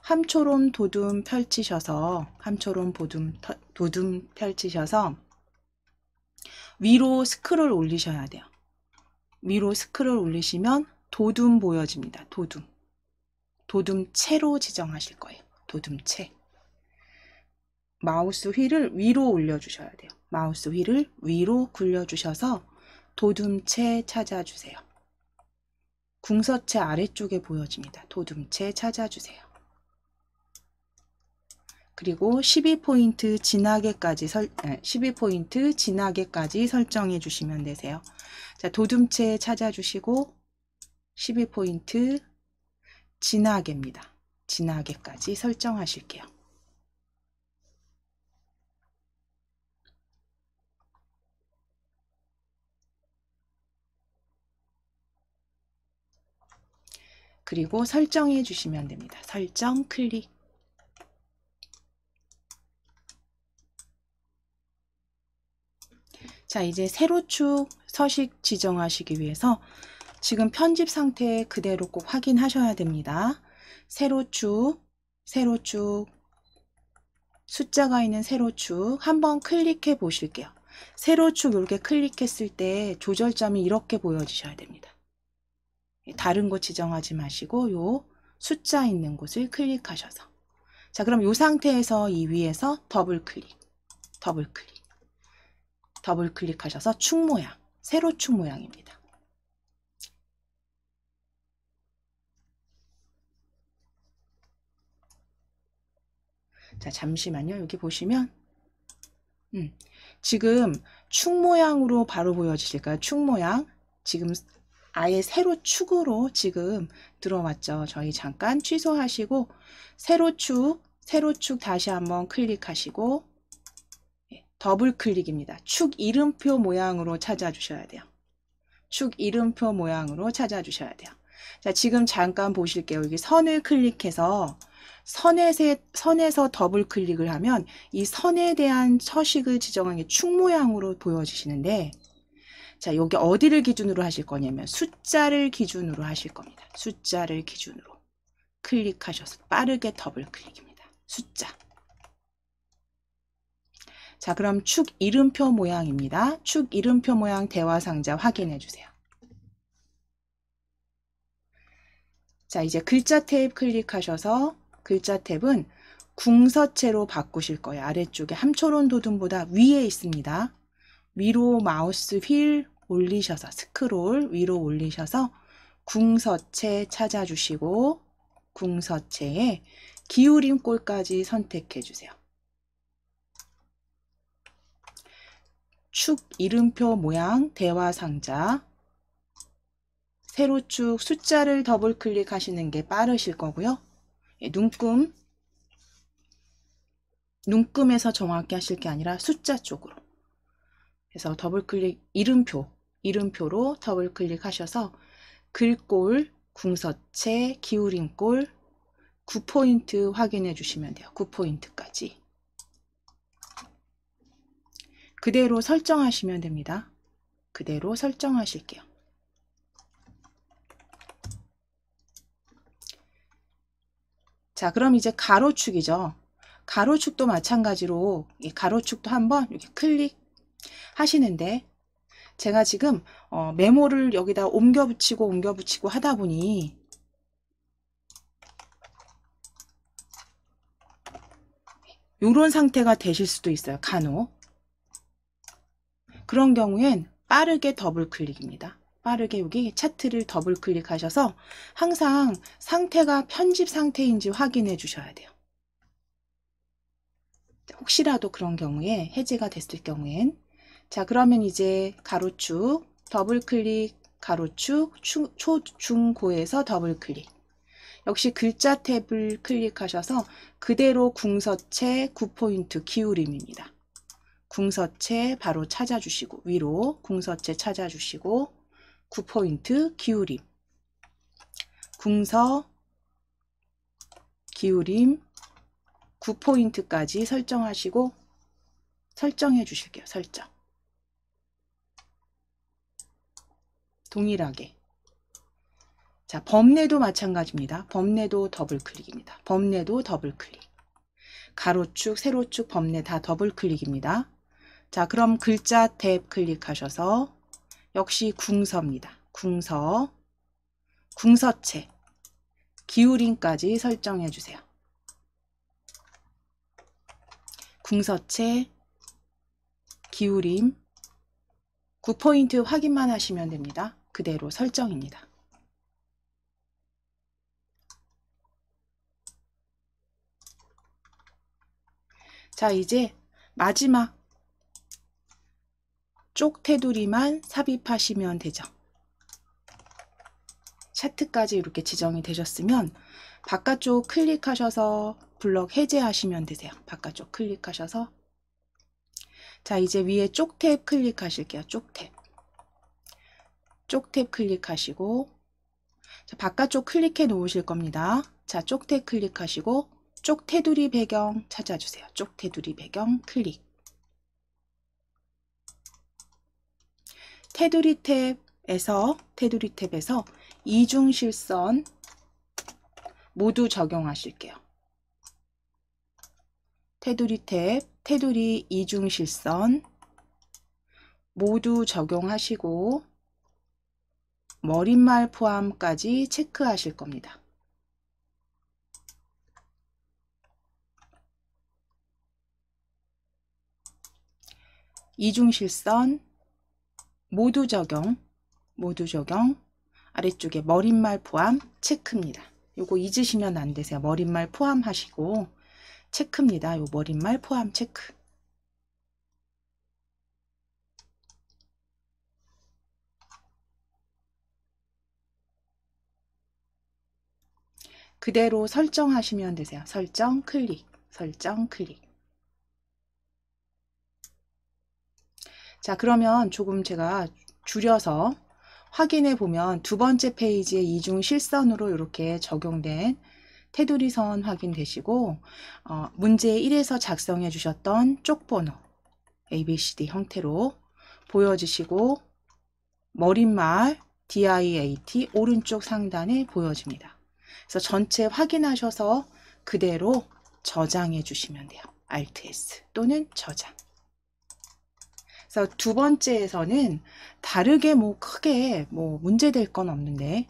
S1: 함초롬 도둠 펼치셔서, 함초롬 도둠 펼치셔서 위로 스크롤 올리셔야 돼요. 위로 스크롤 올리시면 도둠 보여집니다. 도둠. 도둠체로 지정하실 거예요. 도둠체. 마우스 휠을 위로 올려주셔야 돼요. 마우스 휠을 위로 굴려주셔서 도둠체 찾아주세요. 궁서체 아래쪽에 보여집니다. 도둠체 찾아주세요. 그리고 12포인트 진하게까지 12포인트 진하게까지 설정해 주시면 되세요. 자, 도둠체 찾아주시고 12포인트 진하게입니다. 진하게까지 설정하실게요. 그리고 설정해 주시면 됩니다. 설정 클릭. 자, 이제 세로축 서식 지정하시기 위해서 지금 편집 상태 그대로 꼭 확인하셔야 됩니다. 세로축 숫자가 있는 세로축 한번 클릭해 보실게요. 세로축 이렇게 클릭했을 때 조절점이 이렇게 보여지셔야 됩니다. 다른 곳 지정하지 마시고 요 숫자 있는 곳을 클릭하셔서, 자, 그럼 이 상태에서 이 위에서 더블 클릭하셔서 축 모양, 세로축 모양입니다. 자, 잠시만요. 여기 보시면 지금 축 모양으로 바로 보여지실까요? 축 모양. 지금 아예 세로축으로 지금 들어왔죠. 저희 잠깐 취소하시고 세로축 다시 한번 클릭하시고 더블 클릭입니다. 축 이름표 모양으로 찾아주셔야 돼요. 축 이름표 모양으로 찾아주셔야 돼요. 자, 지금 잠깐 보실게요. 여기 선을 클릭해서 선에서 더블 클릭을 하면 이 선에 대한 서식을 지정한 게 축 모양으로 보여지시는데, 자, 여기 어디를 기준으로 하실 거냐면 숫자를 기준으로 하실 겁니다. 숫자를 기준으로 클릭하셔서 빠르게 더블 클릭입니다. 숫자. 자, 그럼 축 이름표 모양입니다. 축 이름표 모양 대화 상자 확인해 주세요. 자, 이제 글자 탭 클릭하셔서 글자 탭은 궁서체로 바꾸실 거예요. 아래쪽에 함초론 도둠보다 위에 있습니다. 위로 마우스 휠 올리셔서 스크롤 위로 올리셔서 궁서체 찾아주시고 궁서체에 기울임 꼴까지 선택해 주세요. 축 이름표 모양 대화 상자, 세로축 숫자를 더블 클릭하시는 게 빠르실 거고요. 눈금에서 정확히 하실 게 아니라 숫자 쪽으로. 그래서 더블 클릭 이름표로 더블 클릭하셔서 글꼴, 궁서체, 기울임꼴 9포인트 확인해 주시면 돼요. 9포인트까지. 그대로 설정하시면 됩니다. 그대로 설정하실게요. 자, 그럼 이제 가로축이죠. 가로축도 마찬가지로 이 가로축도 한번 이렇게 클릭 하시는데, 제가 지금 메모를 여기다 옮겨 붙이고 하다 보니 이런 상태가 되실 수도 있어요. 간혹. 그런 경우엔 빠르게 더블 클릭입니다. 빠르게 여기 차트를 더블 클릭하셔서 항상 상태가 편집 상태인지 확인해 주셔야 돼요. 혹시라도 그런 경우에 해제가 됐을 경우엔 자, 그러면 이제 가로축 더블 클릭, 가로축 초, 중, 고에서 더블 클릭. 역시 글자 탭을 클릭하셔서 그대로 궁서체 9포인트 기울임입니다. 궁서체 바로 찾아주시고 위로 궁서체 찾아주시고 9포인트 기울임, 궁서 기울임 9포인트까지 설정하시고 설정해 주실게요. 설정 동일하게. 자, 범례도 마찬가지입니다. 범례도 더블 클릭입니다. 범례도 더블 클릭. 가로축, 세로축, 범례 다 더블 클릭입니다. 자, 그럼 글자 탭 클릭하셔서 역시 궁서입니다. 궁서, 궁서체, 기울임까지 설정해 주세요. 궁서체, 기울임, 9포인트 확인만 하시면 됩니다. 그대로 설정입니다. 자, 이제 마지막 쪽 테두리만 삽입하시면 되죠. 차트까지 이렇게 지정이 되셨으면 바깥쪽 클릭하셔서 블럭 해제하시면 되세요. 바깥쪽 클릭하셔서 자, 이제 위에 쪽 탭 클릭하실게요. 쪽 탭. 쪽 탭 클릭하시고 자, 바깥쪽 클릭해 놓으실 겁니다. 자, 쪽 탭 클릭하시고 쪽 테두리 배경 찾아주세요. 쪽 테두리 배경 클릭. 테두리 탭에서 이중실선 모두 적용하실게요. 테두리 탭, 테두리 이중실선 모두 적용하시고 머릿말 포함까지 체크하실 겁니다. 이중실선 모두 적용 아래쪽에 머릿말 포함 체크입니다. 요거 잊으시면 안 되세요. 머릿말 포함하시고 체크입니다. 요 머릿말 포함 체크. 그대로 설정하시면 되세요. 설정 클릭, 설정 클릭. 자, 그러면 조금 제가 줄여서 확인해 보면 두 번째 페이지에 이중 실선으로 이렇게 적용된 테두리 선 확인되시고 문제 1에서 작성해 주셨던 쪽번호 ABCD 형태로 보여지시고 머릿말 DIAT 오른쪽 상단에 보여집니다. 그래서 전체 확인하셔서 그대로 저장해 주시면 돼요. Alt S 또는 저장. 그래서 두 번째에서는 다르게 크게 문제될 건 없는데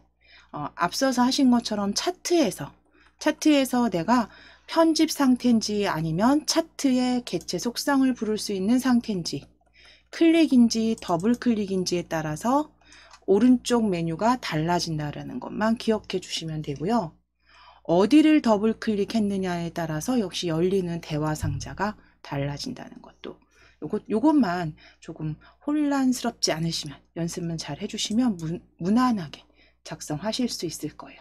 S1: 앞서서 하신 것처럼 차트에서 내가 편집 상태인지 아니면 차트의 개체 속성을 부를 수 있는 상태인지 클릭인지 더블 클릭인지에 따라서 오른쪽 메뉴가 달라진다는 것만 기억해 주시면 되고요. 어디를 더블 클릭했느냐에 따라서 역시 열리는 대화 상자가 달라진다는 것도 요것만 조금 혼란스럽지 않으시면 연습만 잘 해주시면 무난하게 작성하실 수 있을 거예요.